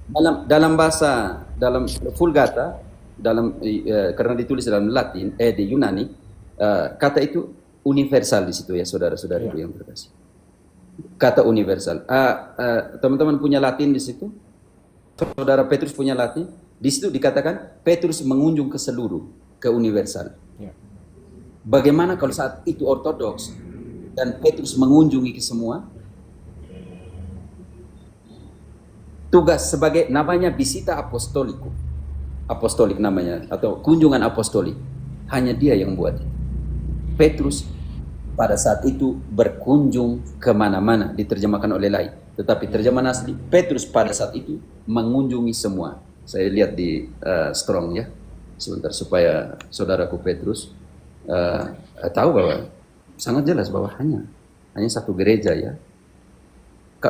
tahan. Dalam Vulgata, karena ditulis dalam Latin, di Yunani, kata itu universal di situ ya, saudara-saudariku yang terkasih. Kata universal. Teman-teman punya Latin di situ? Saudara Petrus punya Latin? Di situ dikatakan Petrus mengunjung ke seluruh, ke universal. Ya. Bagaimana kalau saat itu ortodoks dan Petrus mengunjungi ke semua? Tugas sebagai namanya visita apostolik namanya, atau kunjungan apostolik, hanya dia yang buat. Petrus pada saat itu berkunjung kemana-mana, diterjemahkan oleh lain. Tetapi terjemahan asli, Petrus pada saat itu mengunjungi semua. Saya lihat di Strong ya, sebentar supaya saudaraku Petrus tahu bahwa sangat jelas bahwa hanya satu gereja ya.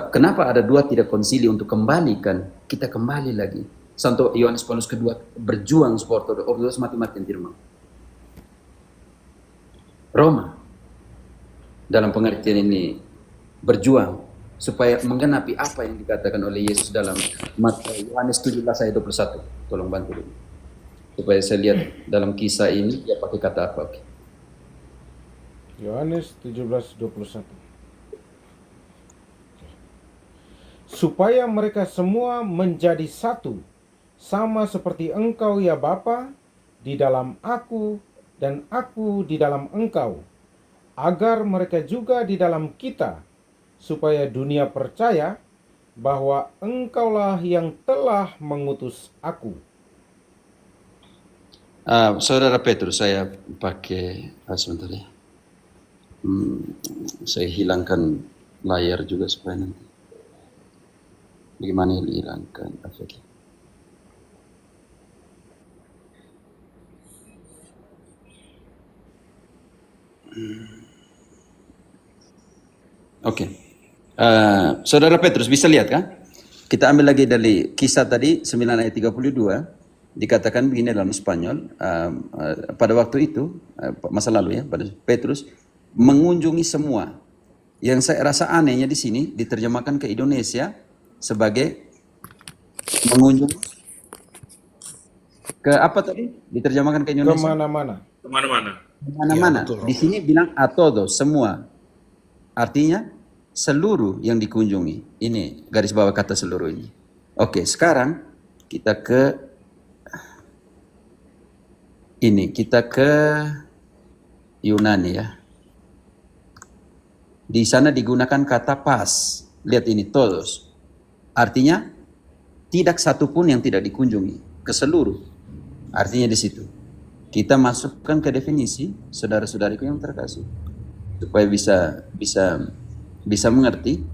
Kenapa ada dua tidak konsili untuk kembalikan? Kita kembali lagi. Santo Yohanes Paulus kedua berjuang supaya ortodoks mati-matian tidak mau. Roma dalam pengertian ini berjuang supaya menggenapi apa yang dikatakan oleh Yesus dalam Yohanes 17 ayat 21. Tolong bantu dulu. Supaya saya lihat dalam kisah ini dia pakai kata apa. Oke. Yohanes 17:21. Supaya mereka semua menjadi satu, sama seperti Engkau ya Bapa, di dalam aku dan aku di dalam Engkau, agar mereka juga di dalam kita, supaya dunia percaya bahwa Engkaulah yang telah mengutus aku. Saudara Petrus, saya pakai sebentar ya. Saya hilangkan layar juga supaya nanti. Bagaimana hilangkan efek? Oke. Saudara Petrus bisa lihat kan? Kita ambil lagi dari kisah tadi 9 ayat 32. Dikatakan begini dalam Spanyol. Pada waktu itu, masa lalu ya, pada Petrus mengunjungi semua. Yang saya rasa anehnya di sini diterjemahkan ke Indonesia sebagai mengunjungi Ke apa tadi? Diterjemahkan ke Indonesia? Kemana-mana. Kemana-mana. Kemana-mana. Iya, betul, Di sini bilang a todos, semua. Artinya seluruh yang dikunjungi. Ini garis bawah kata seluruh ini. Oke, sekarang kita ke ini. Kita ke Yunani ya. Di sana digunakan kata pas. Lihat ini, todos. Artinya tidak satu pun yang tidak dikunjungi. Keseluruh. Artinya di situ. Kita masukkan ke definisi, saudara-saudariku yang terkasih, supaya bisa mengerti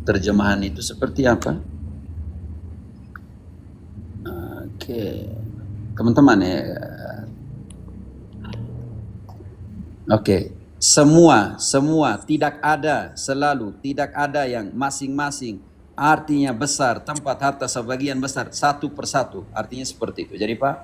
terjemahan itu seperti apa. Oke, teman-teman ya. Oke, semua, tidak ada, selalu, tidak ada yang masing-masing, artinya besar, tempat harta sebagian besar, satu persatu, artinya seperti itu. Jadi Pak,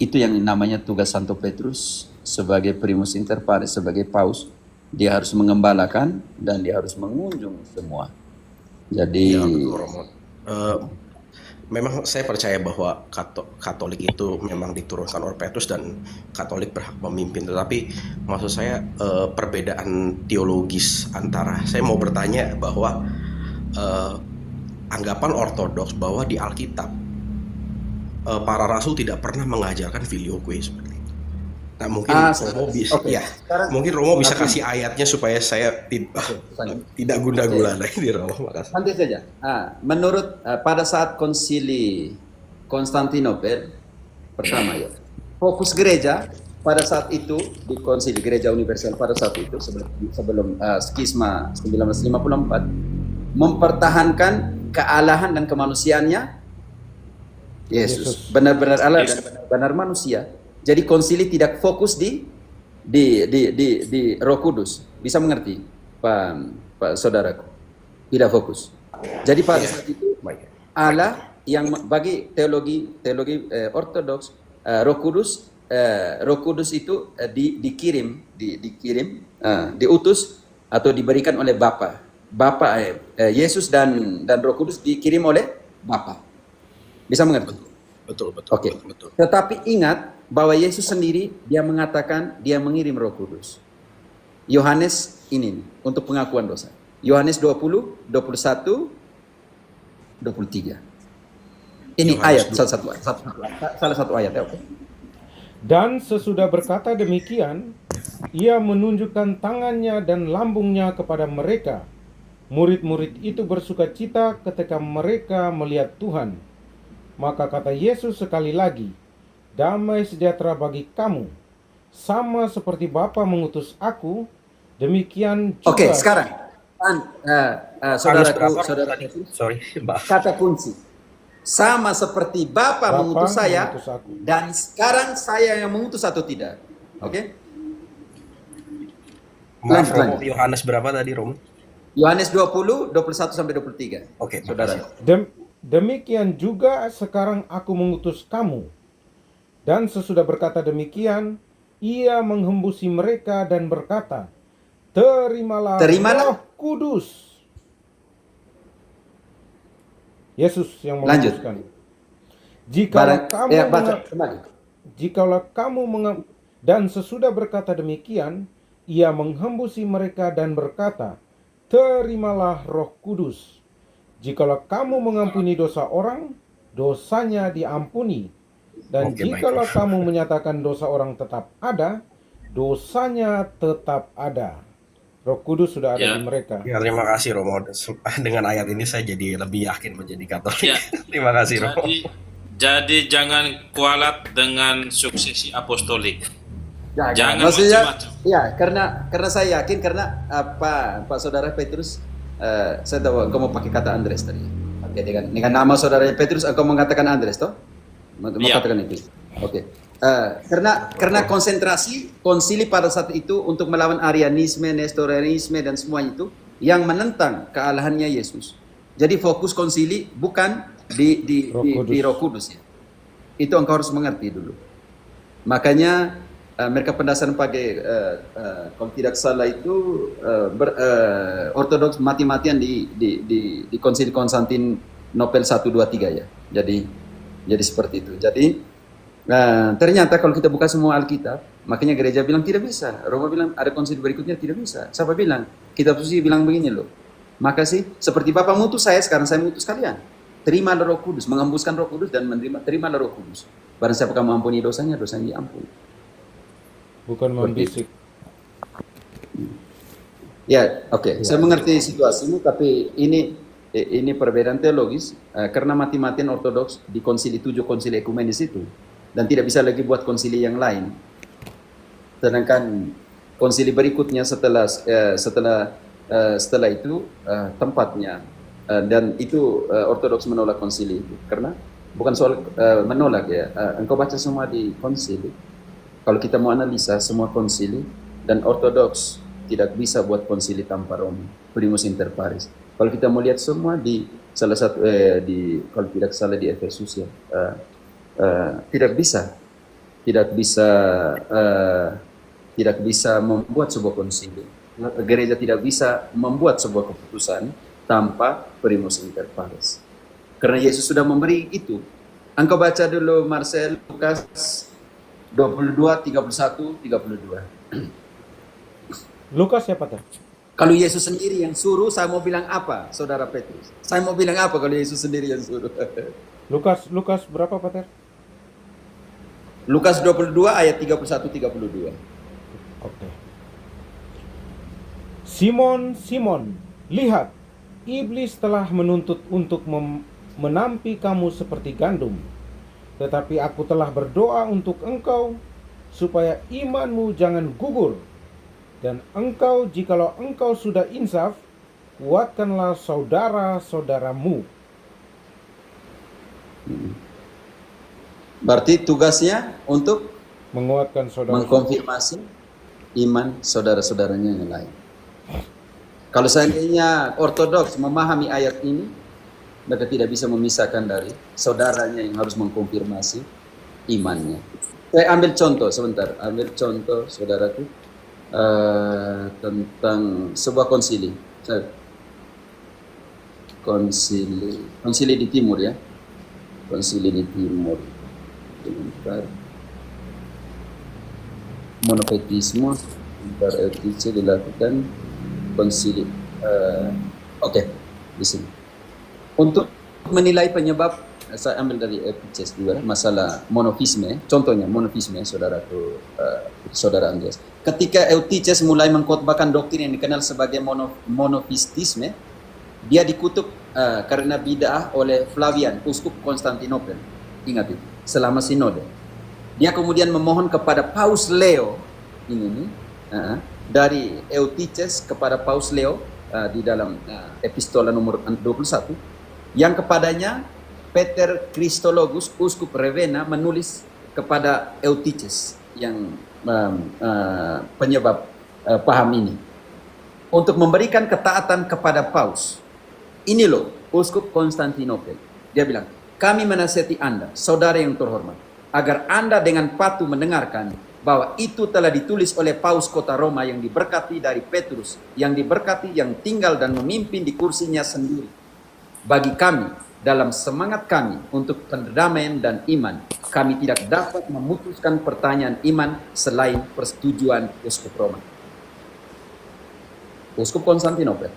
itu yang namanya tugas Santo Petrus sebagai primus inter pares, sebagai paus. Dia harus mengembalakan dan dia harus mengunjung semua. Jadi Ya, betul, Romo. Memang saya percaya bahwa Katolik itu memang diturunkan oleh Petrus dan Katolik berhak memimpin. Tetapi maksud saya perbedaan teologis antara, saya mau bertanya bahwa anggapan Ortodoks bahwa di Alkitab para rasul tidak pernah mengajarkan filioque seperti itu. Nah, mungkin Romo bisa, oke. ya, Sekarang- mungkin Romo bisa kasih ayatnya supaya saya tidak gunda-gulana ini, Romo. Makasih. Santai saja. Menurut pada saat konsili Konstantinopel pertama ya, fokus gereja pada saat itu di konsili gereja universal pada saat itu sebelum skisma 1954 mempertahankan kealahan dan kemanusiaannya Yesus. Benar-benar Allah dan benar-benar manusia. Jadi konsili tidak fokus di Roh Kudus. Bisa mengerti, Pak saudaraku? Tidak fokus. Jadi pada saat itu Allah yang bagi teologi Ortodoks, Roh Kudus itu diutus atau diberikan oleh Bapa. Yesus dan Roh Kudus dikirim oleh Bapa. Bisa mengerti? Betul. Oke. Tetapi ingat bahwa Yesus sendiri dia mengatakan dia mengirim Roh Kudus. Yohanes ini nih, untuk pengakuan dosa. Yohanes 20, 21, 23. Ini ayat salah satu ayat ya, oke. Dan sesudah berkata demikian, ia menunjukkan tangannya dan lambungnya kepada mereka. Murid-murid itu bersukacita ketika mereka melihat Tuhan. Maka kata Yesus sekali lagi, damai sejahtera bagi kamu. Sama seperti Bapa mengutus aku, demikian juga. Oke, sekarang saudaraku, Sorry, Mbak. kata kunci. Sama seperti Bapa mengutus saya mengutus aku. dan sekarang saya yang mengutus atau tidak. Oke? Maaf, Lanjut. Romo, Yohanes berapa tadi, Romo? Yohanes 20, 21 sampai 23. Oke, Saudara. Demikian juga sekarang aku mengutus kamu. Dan sesudah berkata demikian, ia menghembusi mereka dan berkata, Terimalah Roh Kudus. Yesus yang memutuskan. Jikalau kamu dan sesudah berkata demikian, ia menghembusi mereka dan berkata, Terimalah Roh Kudus. Jikalau kamu mengampuni dosa orang, dosanya diampuni. Dan jikalau kamu menyatakan dosa orang tetap ada, dosanya tetap ada. Roh Kudus sudah ada di mereka. Ya, terima kasih, Romo. Dengan ayat ini saya jadi lebih yakin menjadi Katolik. Ya. Terima kasih, Romo. Jadi jangan kualat dengan suksesi apostolik. Jangan maksudnya, macam-macam. ya karena saya yakin karena Pak Saudara Petrus, saya tahu engkau mau pakai kata Andres tadi. Oke, dengan nama Saudara Petrus engkau mengatakan Andres toh? Mengatakan itu. Oke. Karena konsentrasi konsili pada saat itu untuk melawan Arianisme, Nestorianisme dan semuanya itu yang menentang kealahannya Yesus. Jadi fokus konsili bukan di Roh Kudus ya. Itu engkau harus mengerti dulu. Makanya mereka pendasaran pakai kalau tidak salah itu Ortodoks mati-matian di konsili Konstantinopel 1, 2, 3 ya. Jadi Jadi seperti itu. Jadi ternyata kalau kita buka semua Alkitab, makanya gereja bilang tidak bisa. Roma bilang ada konsili berikutnya, tidak bisa. Siapa bilang? Kitab suci bilang begini loh. Maka sih seperti Bapa mengutus saya, sekarang saya mengutus kalian. Terimalah Roh Kudus, mengembuskan Roh Kudus dan terimalah Roh Kudus. Barang siapa kamu ampuni dosanya, dosanya diampuni. Bukan membisik. Ya, oke. Saya mengerti situasimu, tapi ini perbedaan teologis karena mati-matian ortodoks di konsili 7 konsili ekumenis itu dan tidak bisa lagi buat konsili yang lain. Sedangkan konsili berikutnya setelah itu tempatnya dan itu ortodoks menolak konsili itu karena bukan soal menolak ya. Engkau baca semua di konsili. Kalau kita mau analisa semua konsili dan ortodoks tidak bisa buat konsili tanpa Roma, primus inter pares. Kalau kita mau lihat semua di salah satu kalau tidak salah di Efesus ya, tidak bisa membuat sebuah konsili. Gereja tidak bisa membuat sebuah keputusan tanpa primus inter pares. Karena Yesus sudah memberi itu. Engkau baca dulu Marcel Lukas 22, 31, 32. Lukas siapa tuh? Kalau Yesus sendiri yang suruh, saya mau bilang apa, Saudara Petrus? Saya mau bilang apa kalau Yesus sendiri yang suruh? Lukas berapa, Pater? Lukas 22 ayat 31 32. Oke. Simon, Simon, lihat, iblis telah menuntut untuk menampi kamu seperti gandum. Tetapi aku telah berdoa untuk engkau supaya imanmu jangan gugur. Dan engkau, jikalau engkau sudah insaf, kuatkanlah saudara-saudaramu. Berarti tugasnya untuk Menguatkan saudara. mengkonfirmasi iman saudara-saudaranya yang lain. Kalau seandainya ortodoks memahami ayat ini, mereka tidak bisa memisahkan dari saudaranya yang harus mengkonfirmasi imannya. Saya ambil contoh sebentar, saudaraku, tentang sebuah konsili. Konsili di timur ya. Konsili di timur. Sebentar. Monoteisme berarti dilakukan konsili. Oke, di sini. Untuk menilai penyebab, saya ambil dari Epices juga masalah monofisme. Contohnya monofisme, saudara Andreas. Ketika Eutiches mulai mengkhotbahkan doktrin yang dikenal sebagai monofistisme, dia dikutuk karena bid'ah oleh Flavian, uskup Konstantinopel. Ingat itu, selama sinode. Dia kemudian memohon kepada Paus Leo, dari Eutiches kepada Paus Leo di dalam epistola nomor 21, yang kepadanya Peter Christologus, uskup Ravenna, menulis kepada Eutiches yang penyebab paham ini untuk memberikan ketaatan kepada Paus. Ini loh uskup Konstantinopel. Dia bilang, kami menasihati Anda, saudara yang terhormat, agar Anda dengan patuh mendengarkan bahwa itu telah ditulis oleh Paus kota Roma yang diberkati dari Petrus, yang diberkati, yang tinggal dan memimpin di kursinya sendiri. Bagi kami, dalam semangat kami untuk perdamaian dan iman, kami tidak dapat memutuskan pertanyaan iman selain persetujuan uskup Roma. Uskup Konstantinopel.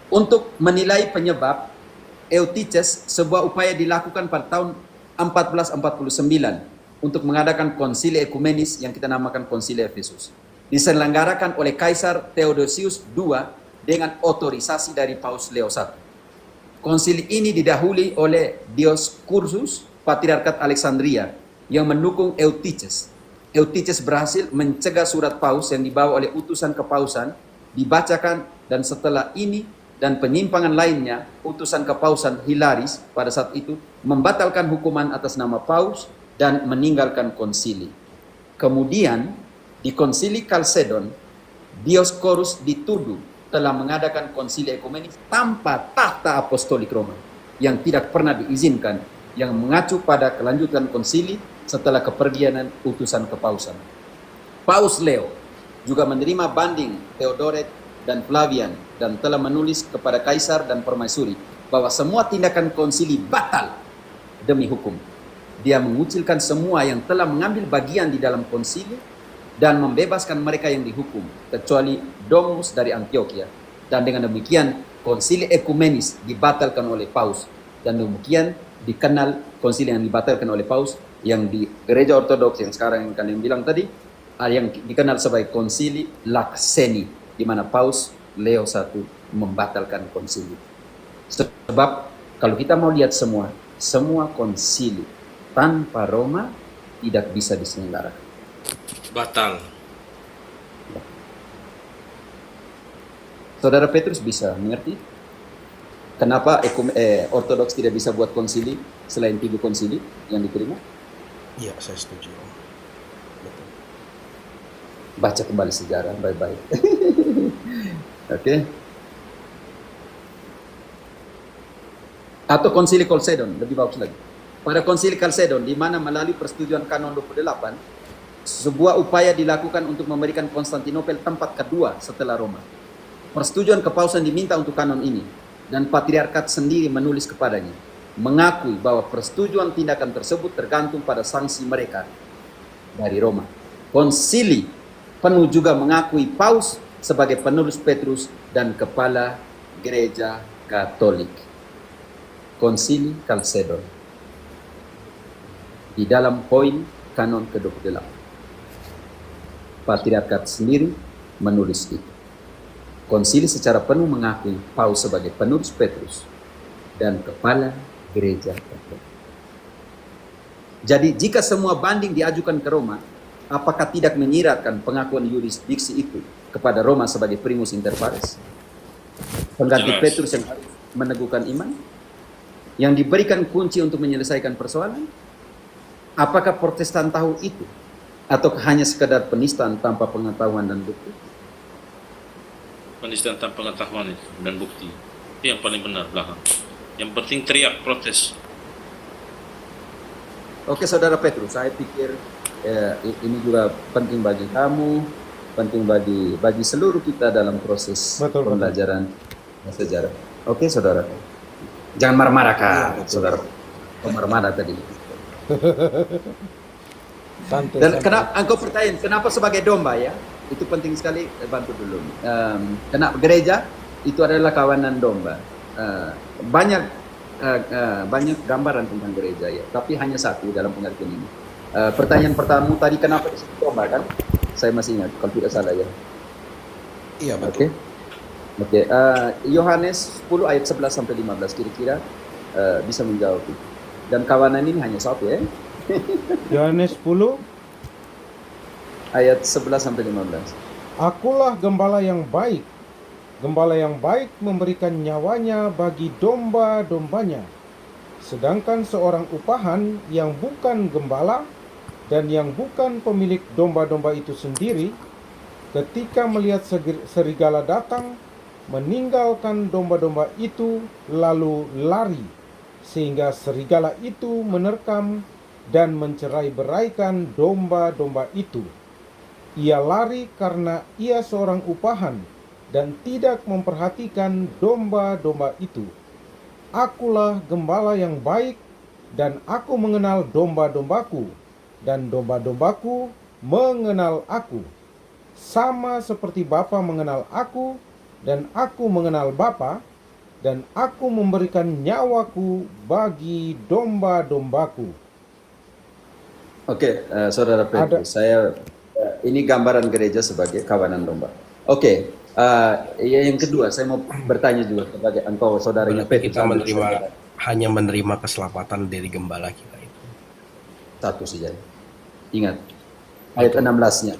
Untuk menilai penyebab Eutiches, sebuah upaya dilakukan pada tahun 1449 untuk mengadakan konsili ekumenis yang kita namakan konsili Efesus. Diselenggarakan oleh Kaisar Theodosius II dengan otorisasi dari Paus Leo I. Konsili ini didahului oleh Dioscursus, Patriarkat Alexandria, yang mendukung Eutiches. Eutiches berhasil mencegah surat Paus yang dibawa oleh utusan kepausan, dibacakan, dan setelah ini dan penyimpangan lainnya, utusan kepausan Hilaris pada saat itu membatalkan hukuman atas nama Paus dan meninggalkan konsili. Kemudian di konsili Chalcedon, Dioscorus dituduh telah mengadakan konsili ekumenis tanpa tahta apostolik Roma yang tidak pernah diizinkan, yang mengacu pada kelanjutan konsili setelah kepergian utusan kepausan. Paus Leo juga menerima banding Theodoret dan Flavian dan telah menulis kepada kaisar dan permaisuri bahwa semua tindakan konsili batal demi hukum. Dia mengucilkan semua yang telah mengambil bagian di dalam konsili dan membebaskan mereka yang dihukum, kecuali Domus dari Antioquia. Dan dengan demikian, konsili ekumenis dibatalkan oleh Paus. Dan demikian dikenal konsili yang dibatalkan oleh Paus, yang di gereja ortodoks yang sekarang yang kalian bilang tadi, yang dikenal sebagai konsili Lakseni, di mana Paus Leo I membatalkan konsili. Sebab kalau kita mau lihat semua konsili tanpa Roma tidak bisa diselenggarakan. Batal. Saudara Petrus bisa mengerti kenapa ortodoks tidak bisa buat konsili selain 3 konsili yang diterima? Iya, saya setuju. Betul. Baca kembali sejarah, baik-baik. Oke. Atau konsili Chalcedon, lebih bagus lagi. Pada konsili Chalcedon, di mana melalui persetujuan kanon 28, sebuah upaya dilakukan untuk memberikan Konstantinopel tempat kedua setelah Roma. Persetujuan kepausan diminta untuk kanon ini, dan patriarkat sendiri menulis kepadanya, mengakui bahwa persetujuan tindakan tersebut tergantung pada sanksi mereka dari Roma. Konsili penuh juga mengakui Paus sebagai penulis Petrus dan kepala gereja Katolik. Konsili Chalcedon di dalam poin kanon ke-28. Patriarkat sendiri menulis itu. Konsili secara penuh mengakui Paus sebagai penulis Petrus dan kepala gereja Katolik. Jadi jika semua banding diajukan ke Roma, apakah tidak menyiratkan pengakuan yurisdiksi itu kepada Roma sebagai primus inter pares? Pengganti Jelas. Petrus yang harus meneguhkan iman? Yang diberikan kunci untuk menyelesaikan persoalan? Apakah Protestan tahu itu? Atau hanya sekedar penistaan tanpa pengetahuan dan bukti? Penistaan tanpa pengetahuan dan bukti. Itu yang paling benar belakang. Yang penting teriak protes. Oke, Saudara Petrus, saya pikir ini juga penting bagi kamu, penting bagi seluruh kita dalam proses Betul. pembelajaran sejarah. Oke, Saudara. Jangan marah-marah, Kak, Saudara. Marah-marah tadi. Santai, Dan santai. kenapa engkau pertanyaan kenapa sebagai domba ya? Itu penting sekali, bantu dulu. Karena gereja itu adalah kawanan domba. Banyak gambaran tentang gereja ya, tapi hanya satu dalam pengertian ini. Pertanyaan pertama tadi kenapa disebut domba kan? Saya masih ingat kalau tidak salah ya. Iya, betul. Oke. Yohanes 10 ayat 11 sampai 15 kira-kira bisa menjawab itu. Dan kawanan ini hanya satu ya. Yohanes 10, Ayat 11 sampai 15. akulah gembala yang baik. Gembala yang baik memberikan nyawanya bagi domba-dombanya. Sedangkan seorang upahan yang bukan gembala dan yang bukan pemilik domba-domba itu sendiri, ketika melihat serigala datang, meninggalkan domba-domba itu lalu lari, sehingga serigala itu menerkam dan mencerai-beraikan domba-domba itu. Ia lari karena ia seorang upahan dan tidak memperhatikan domba-domba itu. Akulah gembala yang baik, dan aku mengenal domba-dombaku, dan domba-dombaku mengenal aku. Sama seperti Bapa mengenal aku, dan aku mengenal Bapa, dan aku memberikan nyawaku bagi domba-dombaku. Oke, Saudara Petrus, saya ini gambaran gereja sebagai kawanan domba. Oke, yang kedua saya mau bertanya juga kepada engkau, saudaranya Berarti Petrus. kita hanya menerima keselamatan dari gembala kita itu. Satu saja. Ingat ayat 16-nya.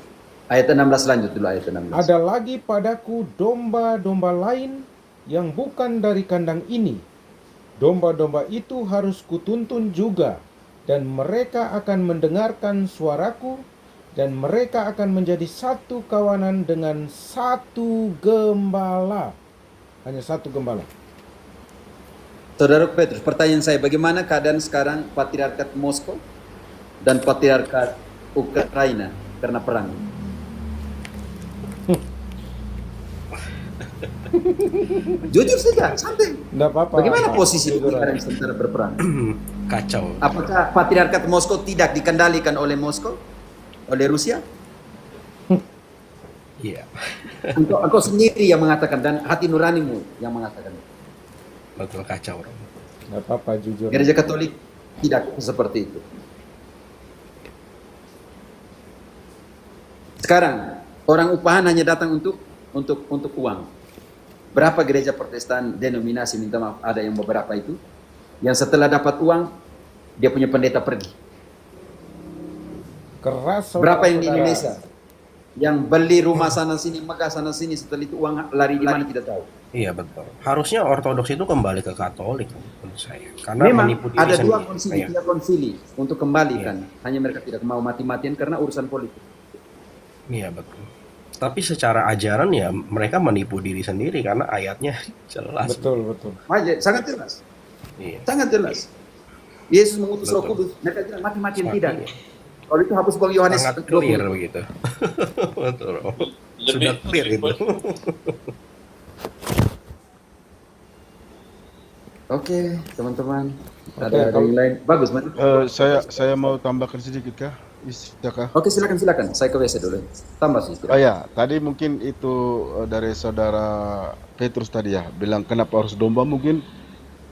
Ayat 16 lanjut dulu ayat 16. Ada lagi padaku domba-domba lain yang bukan dari kandang ini. Domba-domba itu harus kutuntun juga, dan mereka akan mendengarkan suaraku, dan mereka akan menjadi satu kawanan dengan satu gembala. Hanya satu gembala. Saudara Petrus, pertanyaan saya, bagaimana keadaan sekarang Patriarkat Moskow dan Patriarkat Ukraina karena perang? Jujur saja, santai. Nggak apa-apa. Bagaimana posisi Jujur negara aja. yang sementara berperang? kacau. Apakah Patriarkat Moskow tidak dikendalikan oleh Moskow? Oleh Rusia? Iya, Engkau sendiri yang mengatakan dan hati nuranimu yang mengatakan. betul kacau Romo. Nggak apa-apa, jujur. Gereja Katolik tidak seperti itu. Sekarang orang upahan hanya datang untuk uang. Berapa gereja Protestan denominasi, minta maaf, ada yang beberapa itu yang setelah dapat uang dia punya pendeta pergi. Keras. Berapa yang di saudara-saudara. Indonesia yang beli rumah sana sini, megah sana sini, setelah itu uang lari di mana tidak tahu. Iya betul. Harusnya Ortodoks itu kembali ke Katolik menurut saya. Karena Memang menipu diri ada dua sendiri. konsili, Iya. tiga konsili untuk kembalikan. Hanya mereka tidak mau mati-matian karena urusan politik. Iya betul. Tapi secara ajaran ya mereka menipu diri sendiri karena ayatnya jelas. Betul. Sangat jelas. Iya. Sangat jelas. Yesus mengutus Roh Betul. Kudus, mereka bilang mati-matian Sangat tidak. iya. Kalau itu hapus Bang Yohanes Sangat 20. clear begitu. Betul. Sudah clear gitu. Oke, teman-teman. Oke, Ada yang lain? Bagus, Mas. Saya mau tambahkan sedikit kah? Bisakah? Oke, silakan. Saya ke WC dulu. Tambah sih. Oh ya, tadi mungkin itu dari saudara Petrus tadi ya, bilang kenapa harus domba, mungkin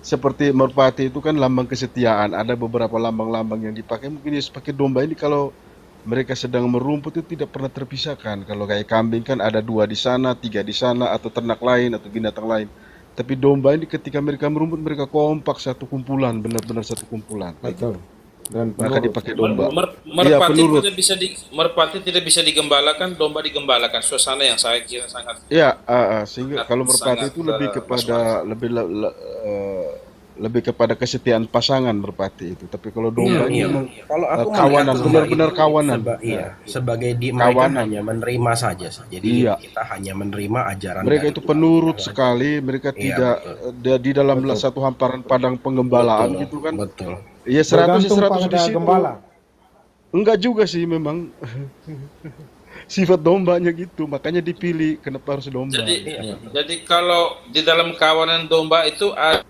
seperti merpati itu kan lambang kesetiaan. Ada beberapa lambang-lambang yang dipakai, mungkin Yesus pakai domba ini kalau mereka sedang merumput itu tidak pernah terpisahkan. Kalau kayak kambing kan ada 2 di sana, 3 di sana, atau ternak lain atau binatang lain. Tapi domba ini ketika mereka merumput mereka kompak satu kumpulan, benar-benar satu kumpulan. Betul. Dan Maka penurut. dipakai domba. Iya, Merpati penurut. tidak bisa digembalakan, domba digembalakan. Suasana yang saya kira sangat Iya, sehingga kalau merpati sangat, itu lebih kepada lebih kepada kesetiaan pasangan merpati itu. Tapi kalau domba ini Iya. memang Kalau aku kawanan, melihat benar-benar itu kawanan. sebagai mereka Kawanan. hanya menerima saja. Jadi Iya. kita hanya menerima ajaran Mereka dari itu Tuhan. penurut sekali, mereka Iya, tidak di dalam satu hamparan padang penggembalaan Betul, gitu kan. Betul. Iya 100 Bergantung 100 di pada situ. gembala. Enggak juga sih memang. Sifat dombanya gitu, makanya dipilih kenapa harus domba. Jadi kalau di dalam kawanan domba itu ada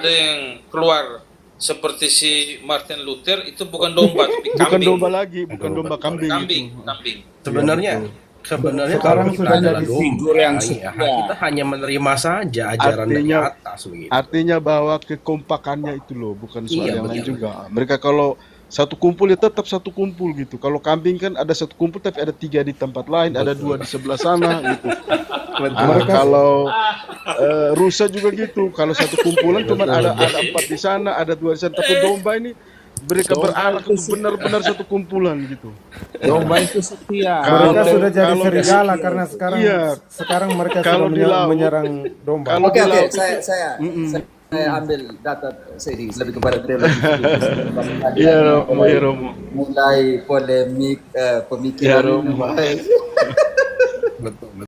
yang keluar seperti si Martin Luther, itu bukan domba tapi Bukan kambing. domba lagi, bukan domba betul. kambing Kambing. itu. Sebenarnya Sekarang kalau kita sudah adalah jadi domba, figur yang iya, setia. kita hanya menerima saja ajaran dari Artinya- atas begitu. Artinya bahwa kekompakannya itu loh, bukan soal Iya, yang lain betul. juga. Mereka kalau satu kumpul ya tetap satu kumpul gitu. Kalau kambing kan ada satu kumpul tapi ada 3 di tempat lain, ada 2 di sebelah sana gitu. Kalau rusa juga gitu. Kalau satu kumpulan cuma ada 4 di sana, ada 2 di sana. Tapi domba ini mereka berakar benar-benar satu kumpulan gitu. Domba itu setia. Kalau- Mereka sudah jadi kalau- serigala karena sekarang mereka Kalau sudah di laut- menyerang domba. Kalau Oke, di laut- saya ambil data serius lebih kepada tema. Iya, Romo, ya Romo. Mulai polemik Ya, pemikiran Romo. Betul.